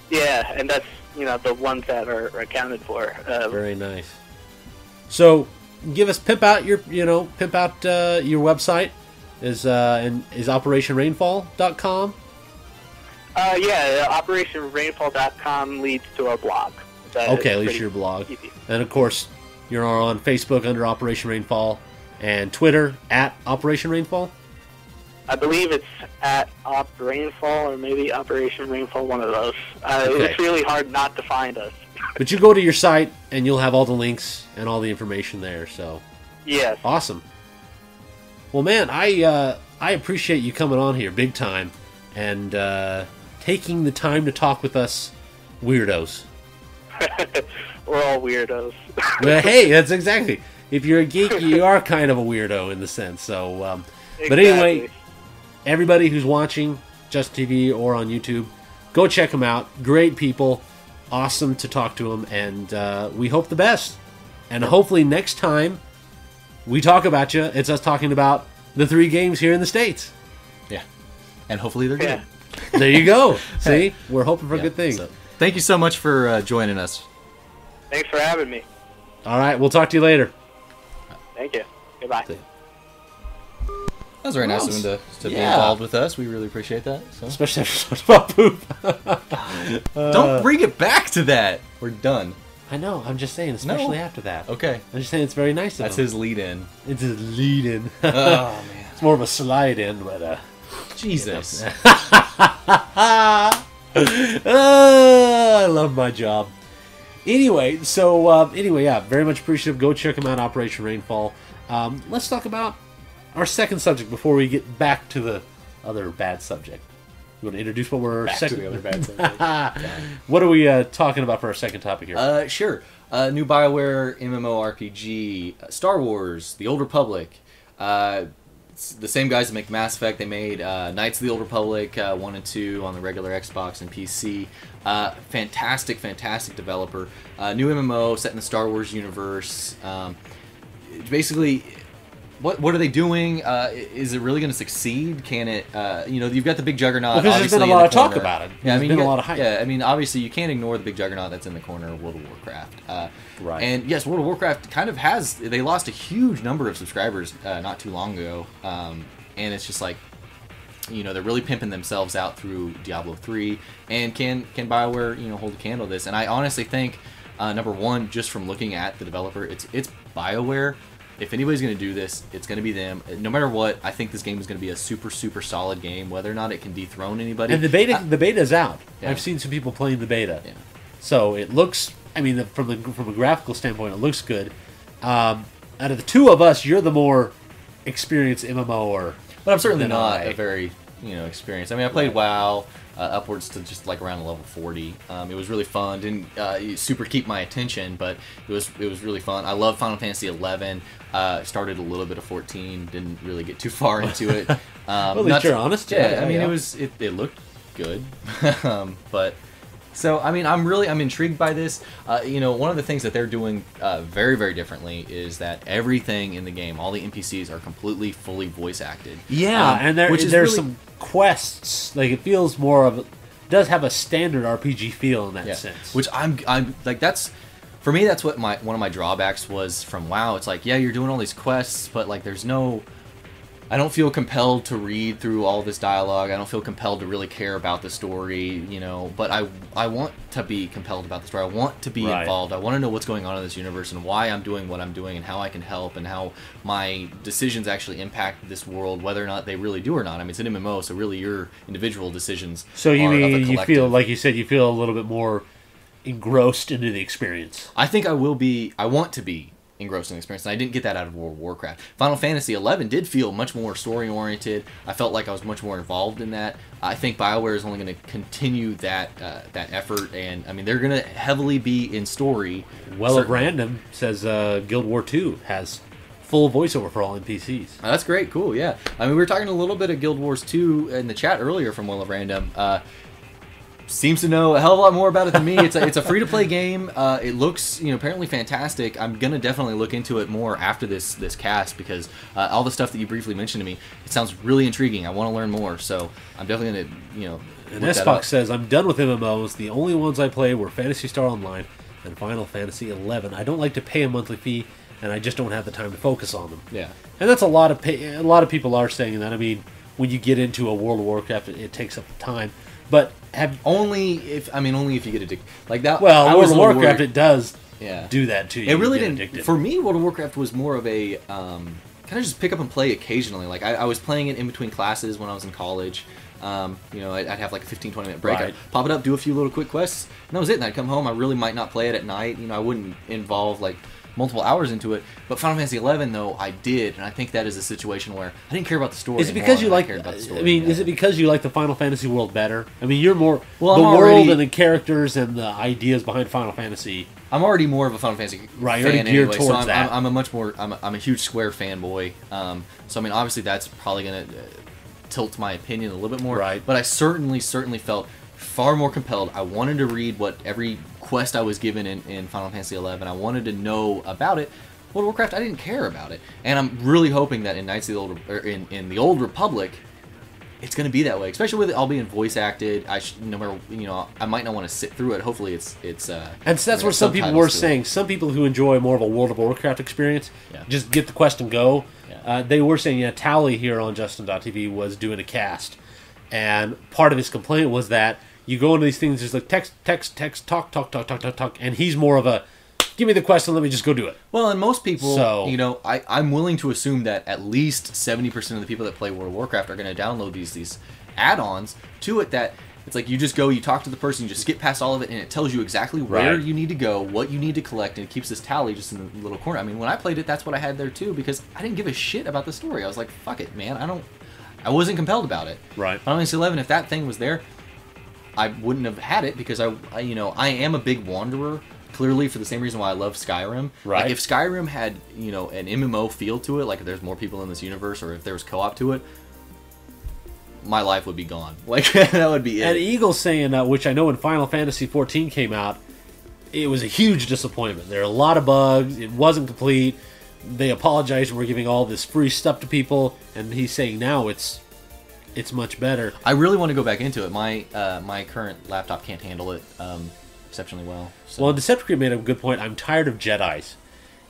Yeah, and that's, the ones that are accounted for. Very nice. So, pimp out your website. Is OperationRainfall.com? Yeah, OperationRainfall.com leads to our blog. Okay, at least your blog. Easy. And of course, you're on Facebook under Operation Rainfall, and Twitter at Operation Rainfall? I believe it's at Op Rainfall, or maybe Operation Rainfall, one of those. Okay. It's really hard not to find us. But you go to your site, and you'll have all the links and all the information there, so... Yes. Awesome. Well, man, I appreciate you coming on here big time, and taking the time to talk with us weirdos. We're all weirdos. Well, hey, that's exactly. If you're a geek, you are kind of a weirdo in the sense. So, Exactly. But anyway, everybody who's watching Just TV or on YouTube, go check them out. Great people, awesome to talk to them, and we hope the best. And hopefully next time we talk about you, it's us talking about the 3 games here in the States. Yeah, and hopefully they're good. There you go. See, we're hoping for good things. So, thank you so much for joining us. Thanks for having me. All right, we'll talk to you later. Thank you. Goodbye. See. was very nice of him to be Yeah. involved with us. We really appreciate that. So. Especially after talking about poop. Don't bring it back to that. We're done. I know. I'm just saying, especially after that. Okay. I'm just saying it's very nice of That's him. his lead-in. It's his lead-in. Oh, man. It's more of a slide-in, but... Jesus. I love my job. Anyway, yeah, very much appreciative. Go check them out, Operation Rainfall. Let's talk about our second subject before we get back to the other bad subject. You want to introduce what we're Back to the other bad subject. What are we talking about for our second topic here? Sure. New BioWare MMORPG, Star Wars, The Old Republic. It's the same guys that make Mass Effect. They made Knights of the Old Republic 1 and 2 on the regular Xbox and PC. Fantastic developer. New MMO set in the Star Wars universe. Basically, what are they doing? Is it really going to succeed? Can it? You've got the big juggernaut. Because there's been a lot of talk about it. Yeah, There's been a lot of hype. Yeah, I mean, obviously you can't ignore the big juggernaut that's in the corner of World of Warcraft. Right. And yes, World of Warcraft kind of has. They lost a huge number of subscribers not too long ago, and it's just like, they're really pimping themselves out through Diablo 3. And can BioWare hold a candle to this? And I honestly think, number one, just from looking at the developer, it's BioWare. If anybody's going to do this, it's going to be them. No matter what, I think this game is going to be a super solid game, whether or not it can dethrone anybody. And the beta's out. Yeah. I've seen some people playing the beta. Yeah. So it looks, I mean, from a graphical standpoint, it looks good. Out of the two of us, you're the more experienced MMO But I'm certainly than not I. a very experienced. I mean, I played WoW upwards to just like around level 40. It was really fun. Didn't super keep my attention, but it was really fun. I love Final Fantasy 11. Started a little bit of 14. Didn't really get too far into it. Well, at least you're honest. Yeah, I mean, it looked good, but. So, I mean, I'm intrigued by this. One of the things that they're doing very differently is that everything in the game, all the NPCs are completely, fully voice acted. Yeah, and there's really, some quests. Like, it feels more of does have a standard RPG feel in that sense. Which I'm like, that's for me. That's what one of my drawbacks was from WoW. It's like, yeah, you're doing all these quests, but like, there's no. I don't feel compelled to read through all this dialogue. I don't feel compelled to really care about the story, But I want to be compelled about the story. I want to be involved. I want to know what's going on in this universe and why I'm doing what I'm doing and how I can help and how my decisions actually impact this world, whether or not they really do or not. I mean, it's an MMO, so really your individual decisions. So you are of a mean you collective. feel like you said you feel a little bit more engrossed into the experience? I think I will be. I want to be engrossed in the experience, and I didn't get that out of World of Warcraft. Final Fantasy 11 did feel much more story oriented. I felt like I was much more involved in that. I think BioWare is only going to continue that effort, and I mean they're going to heavily be in story. Well, at random says Guild War 2 has full voiceover for all NPCs. Oh, that's great, cool, yeah. I mean, we were talking a little bit of Guild Wars 2 in the chat earlier from Well of Random. Seems to know a hell of a lot more about it than me. It's a free-to-play game. It looks, apparently fantastic. I'm gonna definitely look into it more after this cast because all the stuff that you briefly mentioned to me, it sounds really intriguing. I want to learn more, so I'm definitely gonna, And look that S-Fox up. says, I'm done with MMOs. The only ones I played were Phantasy Star Online and Final Fantasy 11. I don't like to pay a monthly fee, and I just don't have the time to focus on them. Yeah. And that's a lot of people are saying that. I mean, when you get into a World of Warcraft, it takes up the time. But only if you get addicted like that. Well, I World was of a little Warcraft, worried. it does Yeah. do that to you. It really You get didn't. addicted. For me, World of Warcraft was more of a kind of just pick up and play occasionally. Like I was playing it in between classes when I was in college. I'd have like a 15-20 minute break. Right. I'd pop it up, do a few little quick quests, and that was it. And I'd come home. I really might not play it at night. I wouldn't involve like multiple hours into it. But Final Fantasy 11 though, I did, and I think that is a situation where I didn't care about the story. Is it because you anymore like? than I cared about the story. I mean, Yeah. is it because you like the Final Fantasy world better? I mean, you're more Well, the I'm world already- and the characters and the ideas behind Final Fantasy. I'm already more of a Final Fantasy Right, fan you're already geared anyway, towards so that. I'm a much more I'm a huge Square fanboy. So I mean, obviously that's probably gonna tilt my opinion a little bit more. Right. But I certainly felt far more compelled. I wanted to read what every quest I was given in Final Fantasy 11. I wanted to know about it. World of Warcraft, I didn't care about it, and I'm really hoping that in Knights of the Old in the Old Republic, it's going to be that way. Especially with it all being voice acted. No matter I might not want to sit through it. Hopefully, it's And so that's what some people were saying. Some people who enjoy more of a World of Warcraft experience Yeah. just get the quest and go. Yeah. Yeah. They were saying, Tally here on Justin.tv was doing a cast, and part of his complaint was that you go into these things, there's like text, talk, and he's more of a, give me the quest and let me just go do it. Well, and most people, So- you know, I'm willing to assume that at least 70% of the people that play World of Warcraft are going to download these add-ons to it that it's like you just go, you talk to the person, you just skip past all of it, and it tells you exactly where Right. you need to go, what you need to collect, and it keeps this tally just in the little corner. I mean, when I played it, that's what I had there too, because I didn't give a shit about the story. I was like, fuck it, man. I wasn't compelled about it. Right. Final Fantasy 11, if that thing was there, I wouldn't have had it because I am a big wanderer. Clearly, for the same reason why I love Skyrim. Right. Like if Skyrim had, you know, an MMO feel to it, like if there's more people in this universe, or if there was co-op to it, my life would be gone. Like that would be it. And Eagle's saying, which I know when Final Fantasy 14 came out, it was a huge disappointment. There are a lot of bugs. It wasn't complete. They apologized and were giving all this free stuff to people, and he's saying now it's much better. I really want to go back into it. My my current laptop can't handle it exceptionally well. So. Well, Decepticon made a good point. I'm tired of Jedis.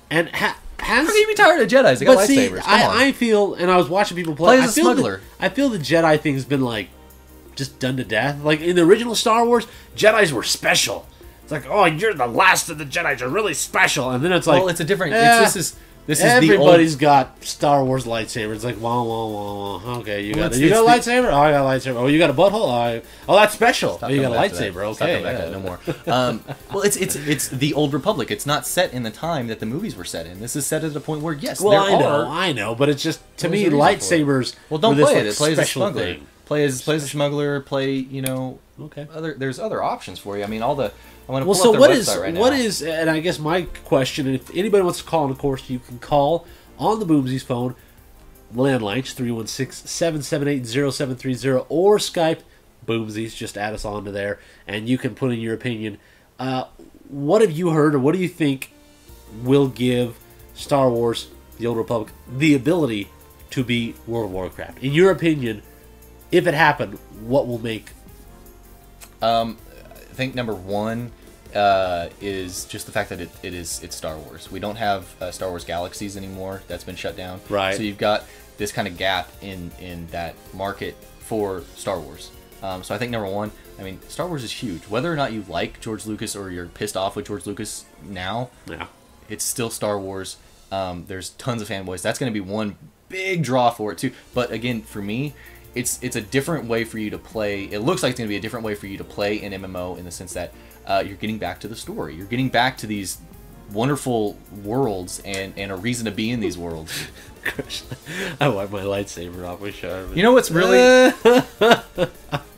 And has... How can you be tired of Jedis? They got But see, lightsabers. Come on. I feel, and I was watching people play. Play as a I feel smuggler. I feel the Jedi thing's been like just done to death. Like in the original Star Wars, Jedis were special. It's like, oh, you're the last of the Jedis. You're really special. And then it's like, Well, it's a different. This is everybody's the old. got Star Wars lightsabers. It's like, wah wah wah wah. Okay, you Well, got it's- you got a it's the- lightsaber. Oh, I got a lightsaber. Oh, you got a butthole. Oh, that's special. Stop Oh, you got a coming back to that. lightsaber. Stop Okay, coming back to yeah. that. No more. Well, it's the old Republic. It's not set in the time that the movies were set in. This is set at a point where yes, Well, there I know, but it's just to There's me a reason for it. lightsabers. Well, don't were this, play like, it. Play as a special smuggler. thing. Play as a smuggler. Play, you know. Okay. There's other options for you. I mean, all the. I'm gonna Well, pull so up their what is website right what now. is, and I guess my question, and if anybody wants to call, and of course you can call on the Boomsies phone, landlines 316-778-0730, or Skype Boomsies. Just add us onto there, and you can put in your opinion. What have you heard, or what do you think will give Star Wars: The Old Republic the ability to beat World of Warcraft? In your opinion, if it happened, what will make? I think number one is just the fact that it's Star Wars. We don't have Star Wars Galaxies anymore. That's been shut down. Right. So you've got this kind of gap in that market for Star Wars. So I think number one, I mean, Star Wars is huge. Whether or not you like George Lucas or you're pissed off with George Lucas now, Yeah. it's still Star Wars. There's tons of fanboys. That's going to be one big draw for it too. But again, for me, it's a different way for you to play. It looks like it's going to be a different way for you to play an MMO in the sense that you're getting back to the story. You're getting back to these wonderful worlds and a reason to be in these worlds. I wipe my lightsaber off my shirt. You know what's really... I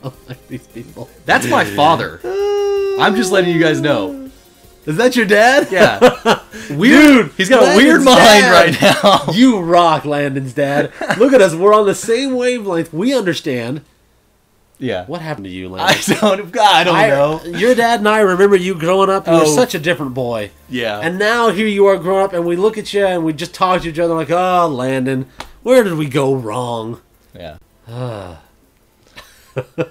don't like these people. That's my father. I'm just letting you guys know. Is that your dad? Yeah. Weird. He's got a weird Landon's mind dad. right now. You rock, Landon's dad. Look at us. We're on the same wavelength. We understand. Yeah. What happened to you, Landon? I don't know. Your dad and I remember you growing up. You were Oh. such a different boy. Yeah. And now here you are growing up, and we look at you and we just talk to each other like, oh, Landon, where did we go wrong? Yeah.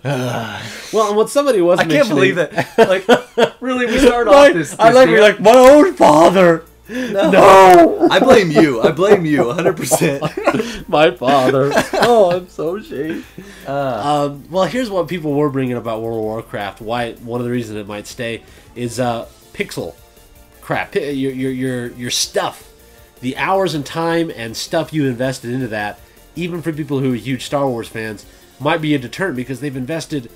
Well, and what somebody was I can't mentioning- believe that. Like, really, we start off this. I like thing- you're like my own father. No. I blame you. 100%. My father. Oh, I'm so ashamed. Well, here's what people were bringing about World of Warcraft. Why one of the reasons it might stay is pixel crap. Your stuff, the hours and time and stuff you invested into that, even for people who are huge Star Wars fans, might be a deterrent because they've invested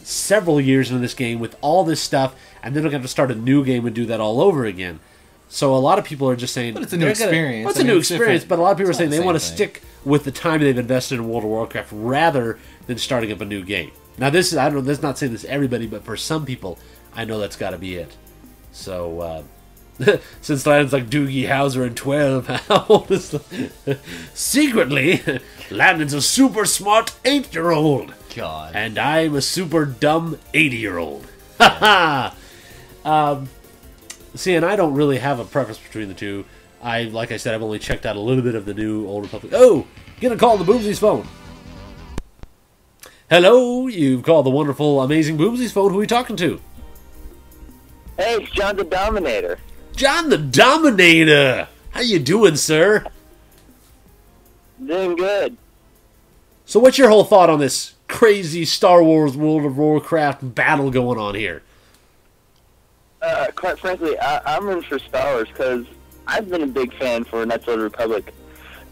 several years into this game with all this stuff, and then they're going to start a new game and do that all over again. So a lot of people are just saying, But it's a new experience. Well, it's I a mean, new it's experience, different. but a lot of people are It's saying not the they want to same stick with the time they've invested in World of Warcraft rather than starting up a new game. Now, this is, I don't know, this is not saying this to everybody, but for some people, I know that's got to be it. So, since Landon's like Doogie Howser and 12, how old is secretly, Landon's a super smart 8-year-old. God. And I'm a super dumb 80-year-old. Ha ha! See, and I don't really have a preference between the two. Like I said, I've only checked out a little bit of the new Old Republic. Oh! Get a call on the Boomsies phone. Hello, you've called the wonderful, amazing Boomsies phone. Who are we talking to? Hey, it's John the Dominator. John the Dominator! How you doing, sir? Doing good. So what's your whole thought on this crazy Star Wars World of Warcraft battle going on here? Quite frankly, I'm rooting for Star Wars because I've been a big fan for Knights of the Republic.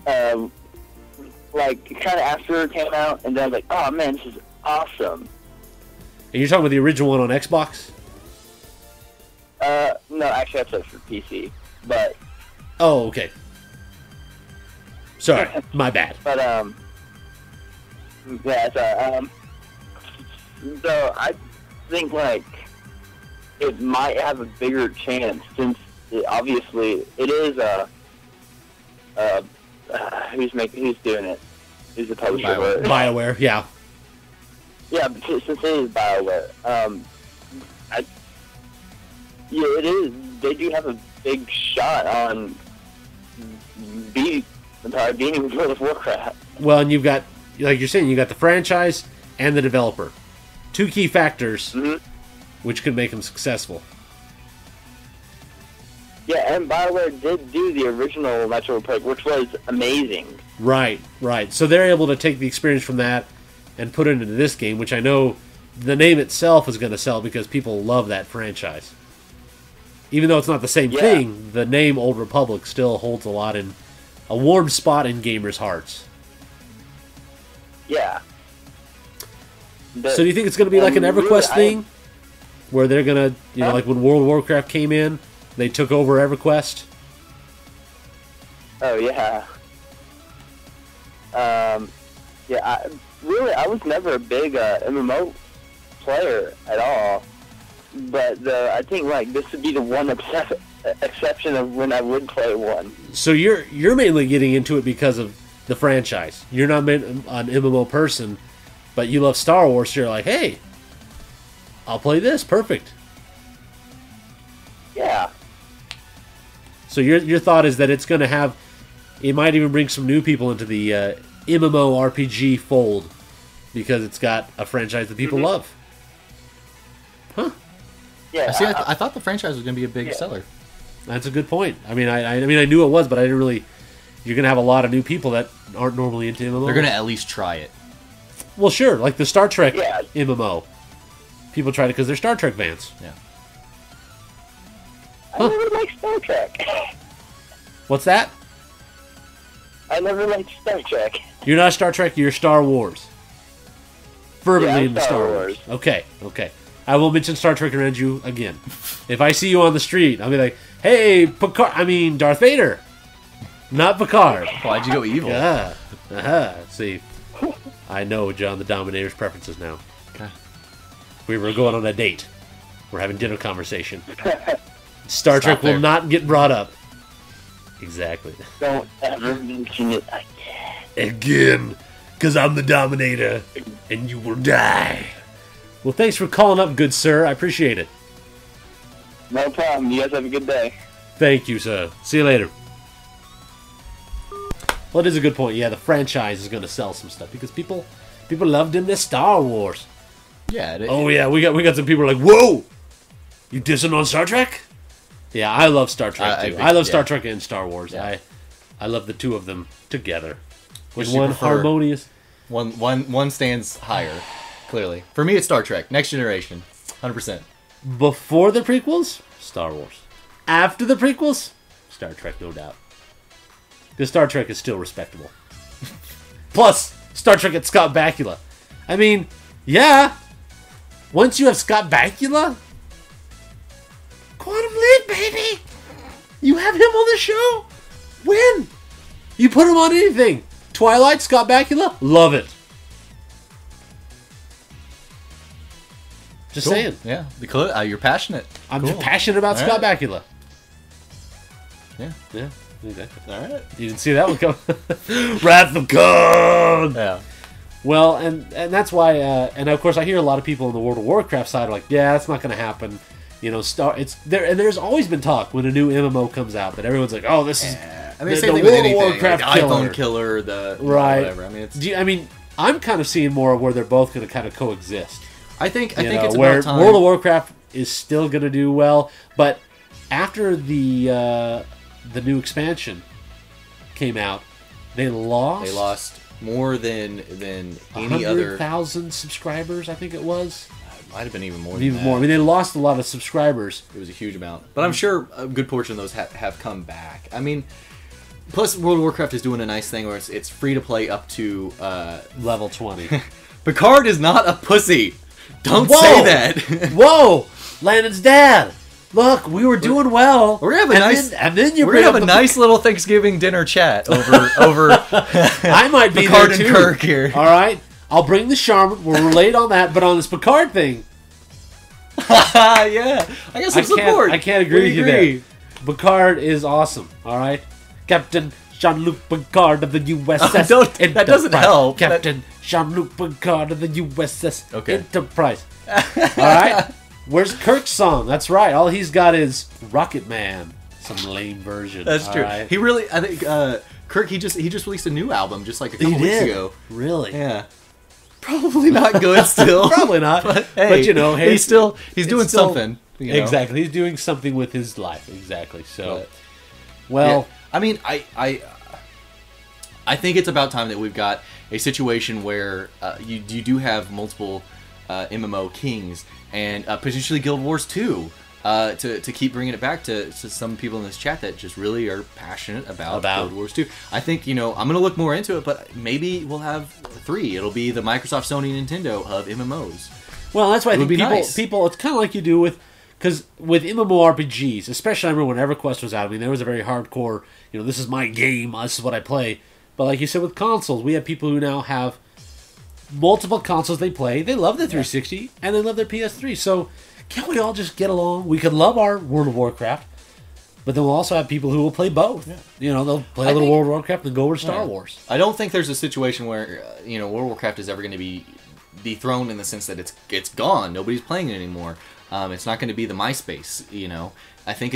Like, kind of after it came out, and then I was like, oh man, this is awesome. And you're talking about the original one on Xbox? No, actually, that's for PC. But, Oh, okay. Sorry, my bad. but, yeah, so I think, like, it might have a bigger chance since, obviously, it is, who's doing it? Who's the publisher? BioWare, yeah. Yeah, but since it is BioWare, it is. They do have a big shot on beating World of Warcraft. Well, and you've got, like you're saying, you got the franchise and the developer. Two key factors which could make them successful. Yeah, and BioWare did do the original Knights of the Republic, which was amazing. Right. So they're able to take the experience from that and put it into this game, which I know the name itself is going to sell because people love that franchise. Even though it's not the same thing, the name Old Republic still holds a warm spot in gamers' hearts. Yeah. So do you think it's going to be like an EverQuest thing? Where they're going to, like when World of Warcraft came in, they took over EverQuest? Oh, yeah. I was never a big MMO player at all. But I think like this would be the one exception of when I would play one. So you're mainly getting into it because of the franchise. You're not an MMO person, but you love Star Wars. So you're like, hey, I'll play this. Perfect. Yeah. So your thought is that it's going to have, it might even bring some new people into the MMORPG fold because it's got a franchise that people love. Huh. Yeah, see, I thought the franchise was going to be a big seller. That's a good point. I mean, I knew it was, but I didn't really. You're going to have a lot of new people that aren't normally into MMO. They're going to at least try it. Well, sure, like the Star Trek MMO. People tried it because they're Star Trek fans. Yeah. I never liked Star Trek. What's that? I never liked Star Trek. You're not Star Trek. You're Star Wars. Fervently into Star Wars. Okay. I will mention Star Trek around you again. If I see you on the street, I'll be like, "Hey, Darth Vader, not Picard." Why'd you go evil? Yeah. See, I know John the Dominator's preferences now. Okay. We were going on a date. We're having dinner conversation. Star Trek will not get brought up. Exactly. Don't ever mention it again, because I'm the Dominator, and you will die. Well, thanks for calling up, good sir. I appreciate it. No problem. You guys have a good day. Thank you, sir. See you later. Well, it is a good point. Yeah, the franchise is going to sell some stuff because people loved in their Star Wars. Yeah. Yeah, we got some people like, whoa, you dissing on Star Trek? Yeah, I love Star Trek too. I love Star Trek and Star Wars. Yeah. I love the two of them together. With one harmonious. One stands higher. Clearly. For me, it's Star Trek. Next Generation. 100%. Before the prequels, Star Wars. After the prequels, Star Trek, no doubt. Because Star Trek is still respectable. Plus, Star Trek at Scott Bakula. I mean, yeah. Once you have Scott Bakula, Quantum Leap, baby! You have him on the show? When? You put him on anything. Twilight, Scott Bakula, love it. Just saying. Yeah. You're passionate. I'm passionate about Scott Bakula. Yeah. Yeah. Exactly. All right. You didn't see that one coming. Wrath of God. Yeah. Well, and that's why, and of course, I hear a lot of people in the World of Warcraft side are like, yeah, that's not going to happen. You know, it's there, and there's always been talk when a new MMO comes out that everyone's like, oh, this is. I mean, the same thing with anything. Warcraft like iPhone killer, whatever. I mean, I'm kind of seeing more where they're both going to kind of coexist. I think it's where about time. World of Warcraft is still going to do well, but after the new expansion came out, They lost. They lost more than any other. 100,000 subscribers, I think it was. Might have been even more. Even than more. that. I mean, they lost a lot of subscribers. It was a huge amount, but I'm sure a good portion of those have come back. I mean, plus World of Warcraft is doing a nice thing where it's free to play up to Level 20. Picard is not a pussy. Don't Whoa! say that. Whoa! Landon's dad! Look, we were doing well. We're gonna have a and then you we're bring gonna up have a nice little Thanksgiving dinner chat over. I might be Picard there and too. Kirk here. All right, I'll bring the Charmin. We'll relate on that, but on this Picard thing, Yeah, I got some support. I can't agree with you there. Picard is awesome. All right, Captain Jean-Luc Picard of the USS Enterprise. That doesn't help. Captain Jean-Luc Picard of the USS Okay. Enterprise. All right, where's Kirk's song? That's right. All he's got is Rocket Man. Some lame version. That's all true. right? He really, I think, Kirk. He just released a new album just like a couple He weeks did. ago. Really? Yeah. Probably not good still. Probably not. But, But, you know, hey, he's doing still- something. You know? Exactly. He's doing something with his life. Exactly. So, But- well, Yeah. I mean, I think it's about time that we've got a situation where you do have multiple MMO kings and potentially Guild Wars 2 to keep bringing it back to some people in this chat that just really are passionate about Guild Wars 2. I think, I'm going to look more into it, but maybe we'll have 3. It'll be the Microsoft, Sony, Nintendo of MMOs. well, that's why I It would think be people, nice. people, it's kind of like you do because with MMORPGs, especially I remember when EverQuest was out, I mean, there was a very hardcore, this is my game, this is what I play. But like you said with consoles, we have people who now have multiple consoles they play. They love their 360 and they love their PS3. So can't we all just get along? We could love our World of Warcraft, but then we'll also have people who will play both. Yeah. They'll play a little World of Warcraft and go over to Star Wars. I don't think there's a situation where World of Warcraft is ever going to be dethroned in the sense that it's gone. Nobody's playing it anymore. It's not going to be the MySpace. I think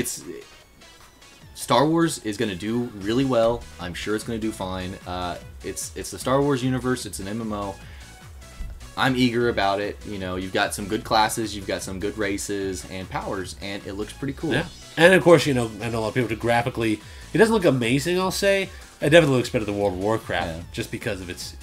Star Wars is going to do really well. I'm sure it's going to do fine. It's the Star Wars universe. It's an MMO. I'm eager about it. You've got some good classes, you've got some good races and powers, and it looks pretty cool. Yeah. And of course, I know a lot of people do graphically. It doesn't look amazing, I'll say. It definitely looks better than World of Warcraft, just because of its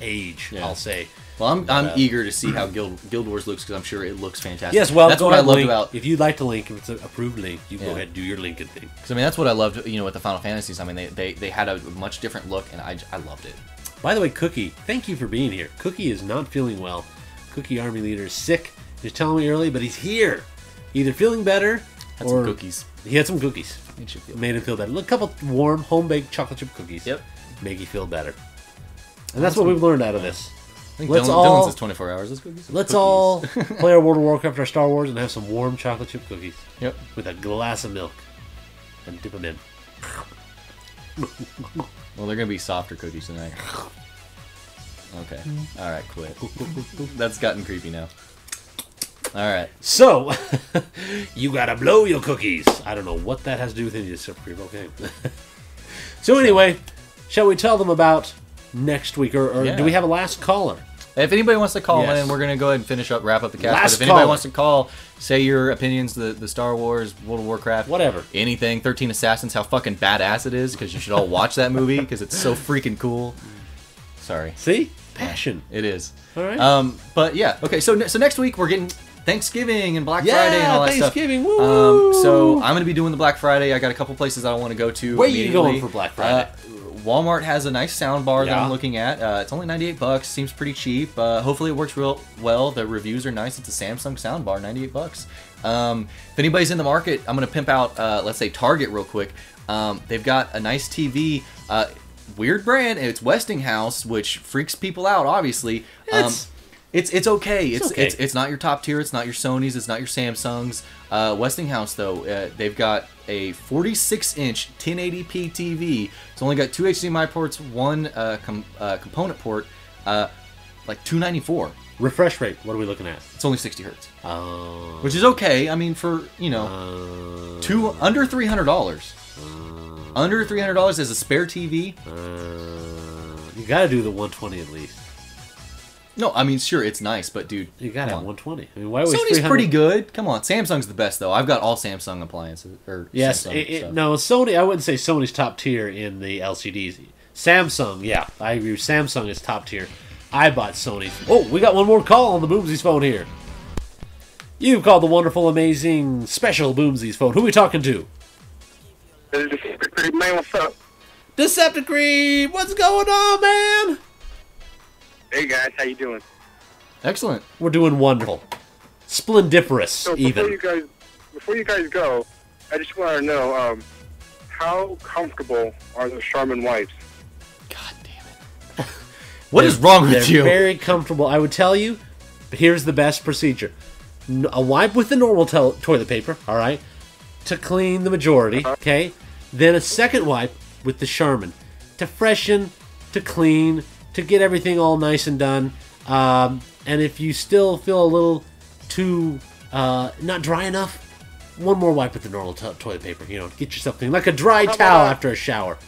age, I'll say. Well, I'm eager to see how Guild Wars looks because I'm sure it looks fantastic. Yes, well, that's go what I ahead, loved link. about. If you'd like to link, if it's an approved link, you go ahead and do your linking thing. Because that's what I loved. With the Final Fantasies. I mean, they had a much different look, and I loved it. By the way, Cookie, thank you for being here. Cookie is not feeling well. Cookie Army Leader is sick. He was telling me early, but he's here. Either feeling better Had or some cookies. He had some cookies. It should feel Made him feel better. Look, a couple warm home-baked chocolate chip cookies. Yep. Make you feel better. And that's what we've learned out of this. I think Let's Dylan's is 24 hours. Those cookies. Let's all play our World of Warcraft or Star Wars and have some warm chocolate chip cookies. Yep. With a glass of milk. And dip them in. Well, they're gonna be softer cookies tonight. Okay. All right. Quit. That's gotten creepy now. All right. So, you gotta blow your cookies. I don't know what that has to do with any of this stuff. Okay. So anyway, shall we tell them about next week, or do we have a last caller? If anybody wants to call Yes. in, we're going to go ahead and finish up, wrap up the cast. Last But if anybody caller. wants to call, say your opinions, the Star Wars, World of Warcraft, Whatever. anything, 13 Assassins, how fucking badass it is, because you should all watch that movie, because it's so freaking cool. Sorry. See? Passion. It is. All right. But yeah, okay, so next week we're getting Thanksgiving and Black Friday and all that Thanksgiving. stuff. Woo! So I'm going to be doing the Black Friday. I got a couple places I want to go to. Where are you going immediately. for Black Friday? Walmart has a nice sound bar that Yeah. I'm looking at. It's only $98. Seems pretty cheap. Hopefully it works real well. The reviews are nice. It's a Samsung sound bar, $98. If anybody's in the market, I'm going to pimp out, let's say, Target real quick. They've got a nice TV. Weird brand. It's Westinghouse, which freaks people out, obviously. It's okay. It's not your top tier. It's not your Sonys. It's not your Samsungs. Westinghouse, though, they've got a 46-inch 1080p TV. It's only got 2 HDMI ports, one component port, like $294. Refresh rate. What are we looking at? It's only 60 hertz, Uh, which is okay. I mean, for under $300. Under $300 as a spare TV. you got to do the 120 at least. No, I mean, sure, it's nice, but dude, You got to come have on. 120. I mean, why was Sony's 300? pretty good. Come on, Samsung's the best though. I've got all Samsung appliances. Yes, Samsung, so. no, Sony. I wouldn't say Sony's top tier in the LCDs. Samsung, yeah, I agree. Samsung is top tier. I bought Sony. Oh, we got one more call on the Boomzies phone here. You've called the wonderful, amazing, special Boomzies phone. Who are we talking to? This is Decepticreep, man. What's up? Decepticreep, what's going on, man? Hey guys, how you doing? Excellent. We're doing wonderful. Splendiferous, So even. before you guys go, I just want to know how comfortable are those Charmin wipes? God damn it. What is wrong with They're you? very comfortable. I would tell you, but here's the best procedure. A wipe with the normal toilet paper, all right, to clean the majority, okay? Then a second wipe with the Charmin to freshen, to clean, to get everything all nice and done. And if you still feel a little too not dry enough, one more wipe with the normal toilet paper. You know, get yourself clean. Like a dry towel after a shower.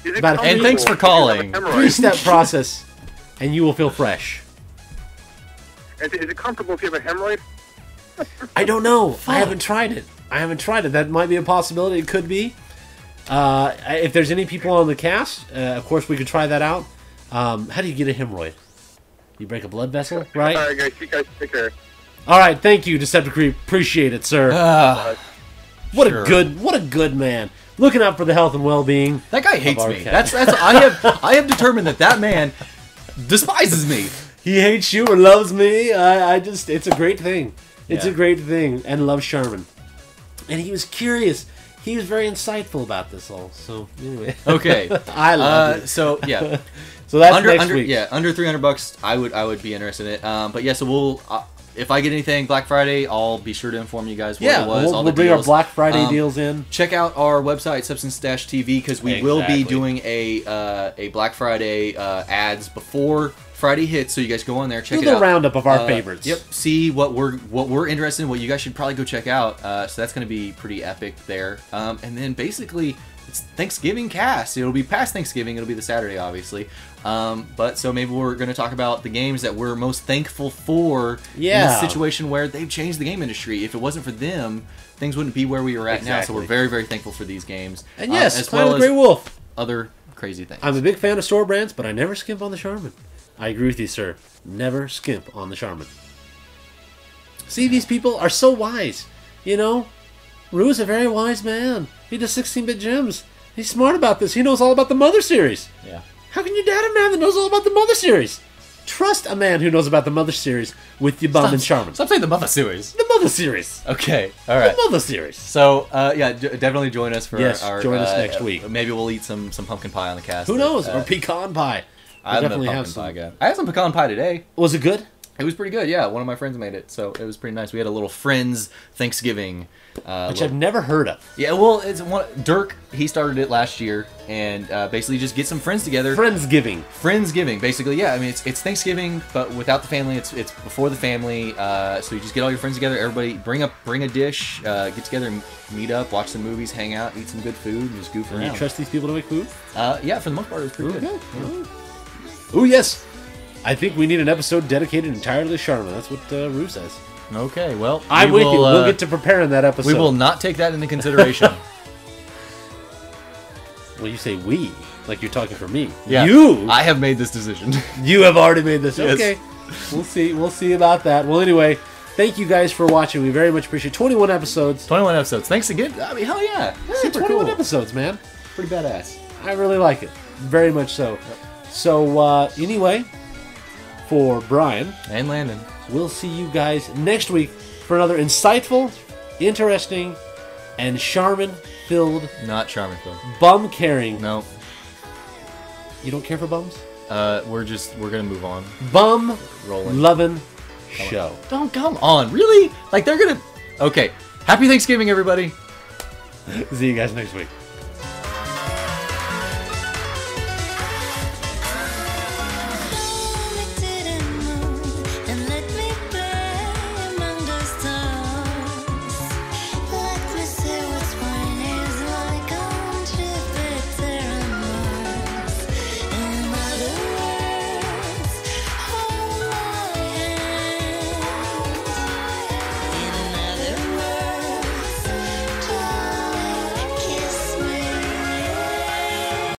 Is it About a And comfortable thanks for if you have calling. hemorrhoids? 3-step process, and you will feel fresh. Is it comfortable if you have a hemorrhoid? I don't know. I haven't tried it. That might be a possibility. It could be. If there's any people on the cast, of course we could try that out. How do you get a hemorrhoid? You break a blood vessel, right? All right, guys. You guys take care. All right, thank you, Decepticreep. Appreciate it, sir. What sure. a good man. Looking out for the health and well-being. That guy hates our me. cat. That's I have determined that man despises me. He hates you or loves me. It's a great thing. It's a great thing, and loves Charmin. And he was curious. He was very insightful about this all. So anyway, Okay. I love it. So yeah, So that's next week. Yeah, under $300. I would be interested in it. But yeah, so we'll if I get anything Black Friday, I'll be sure to inform you guys what Yeah, it was. we'll bring our Black Friday deals in. Check out our website, Substance-TV, because we will be Exactly. doing a Black Friday ads before Friday hits. So you guys go on there, check Do it the out. roundup of our favorites. Yep. See what we're interested in, what you guys should probably go check out. So that's going to be pretty epic there. And then basically it's Thanksgiving cast. It'll be past Thanksgiving. It'll be the Saturday, obviously. But so maybe we're going to talk about the games that we're most thankful for in this situation where they've changed the game industry. If it wasn't for them, things wouldn't be where we are at now. So we're very, very thankful for these games. And yes, as Clan of well the Grey as Wolf. other crazy things. I'm a big fan of store brands, but I never skimp on the Charmin. I agree with you, sir. Never skimp on the Charmin. See, these people are so wise. You know, Rue's a very wise man. He does 16-bit gems. He's smart about this. He knows all about the Mother series. Yeah. How can you doubt a man that knows all about the Mother series? Trust a man who knows about the Mother series with your bum and Charmin. Stop saying the Mother series. The Mother series. Okay. All right. The Mother series. So, yeah, definitely join us for our... join us next week. Maybe we'll eat some pumpkin pie on the cast. Who knows? Or pecan pie. I'm definitely a have pumpkin some. pie guy. I had some pecan pie today. Was it good? It was pretty good, yeah. One of my friends made it, so it was pretty nice. We had a little Friends Thanksgiving. Which I've never heard of. Yeah, well, Dirk, he started it last year, and basically just get some friends together. Friendsgiving. Friendsgiving, basically, yeah. I mean, it's Thanksgiving, but without the family. It's before the family, so you just get all your friends together. Everybody bring a dish, get together, meet up, watch some movies, hang out, eat some good food, and just goof around. You trust these people to make food? Yeah, for the most part, it was pretty good. Yeah. Oh, yes. I think we need an episode dedicated entirely to Charmin. That's what Rue says. Okay, well, I'm with you. We'll get to preparing that episode. We will not take that into consideration. Well, you say we, like you're talking for me. Yeah, You? I have made this decision. You have already made this. Yes. Okay. We'll see about that. Well, anyway, thank you guys for watching. We very much appreciate it. 21 episodes. 21 episodes. Thanks again. I mean, hell yeah. Super 21 cool. episodes, man. Pretty badass. I really like it. Very much so. So, anyway, for Brian, And Landon. we'll see you guys next week for another insightful, interesting, and Charmin-filled, Not Charmin-filled. bum-caring. No. You don't care for bums? We're gonna move on. Bum-loving Rolling. show. Don't come on. Really? Like they're gonna. Okay. Happy Thanksgiving, everybody. See you guys next week.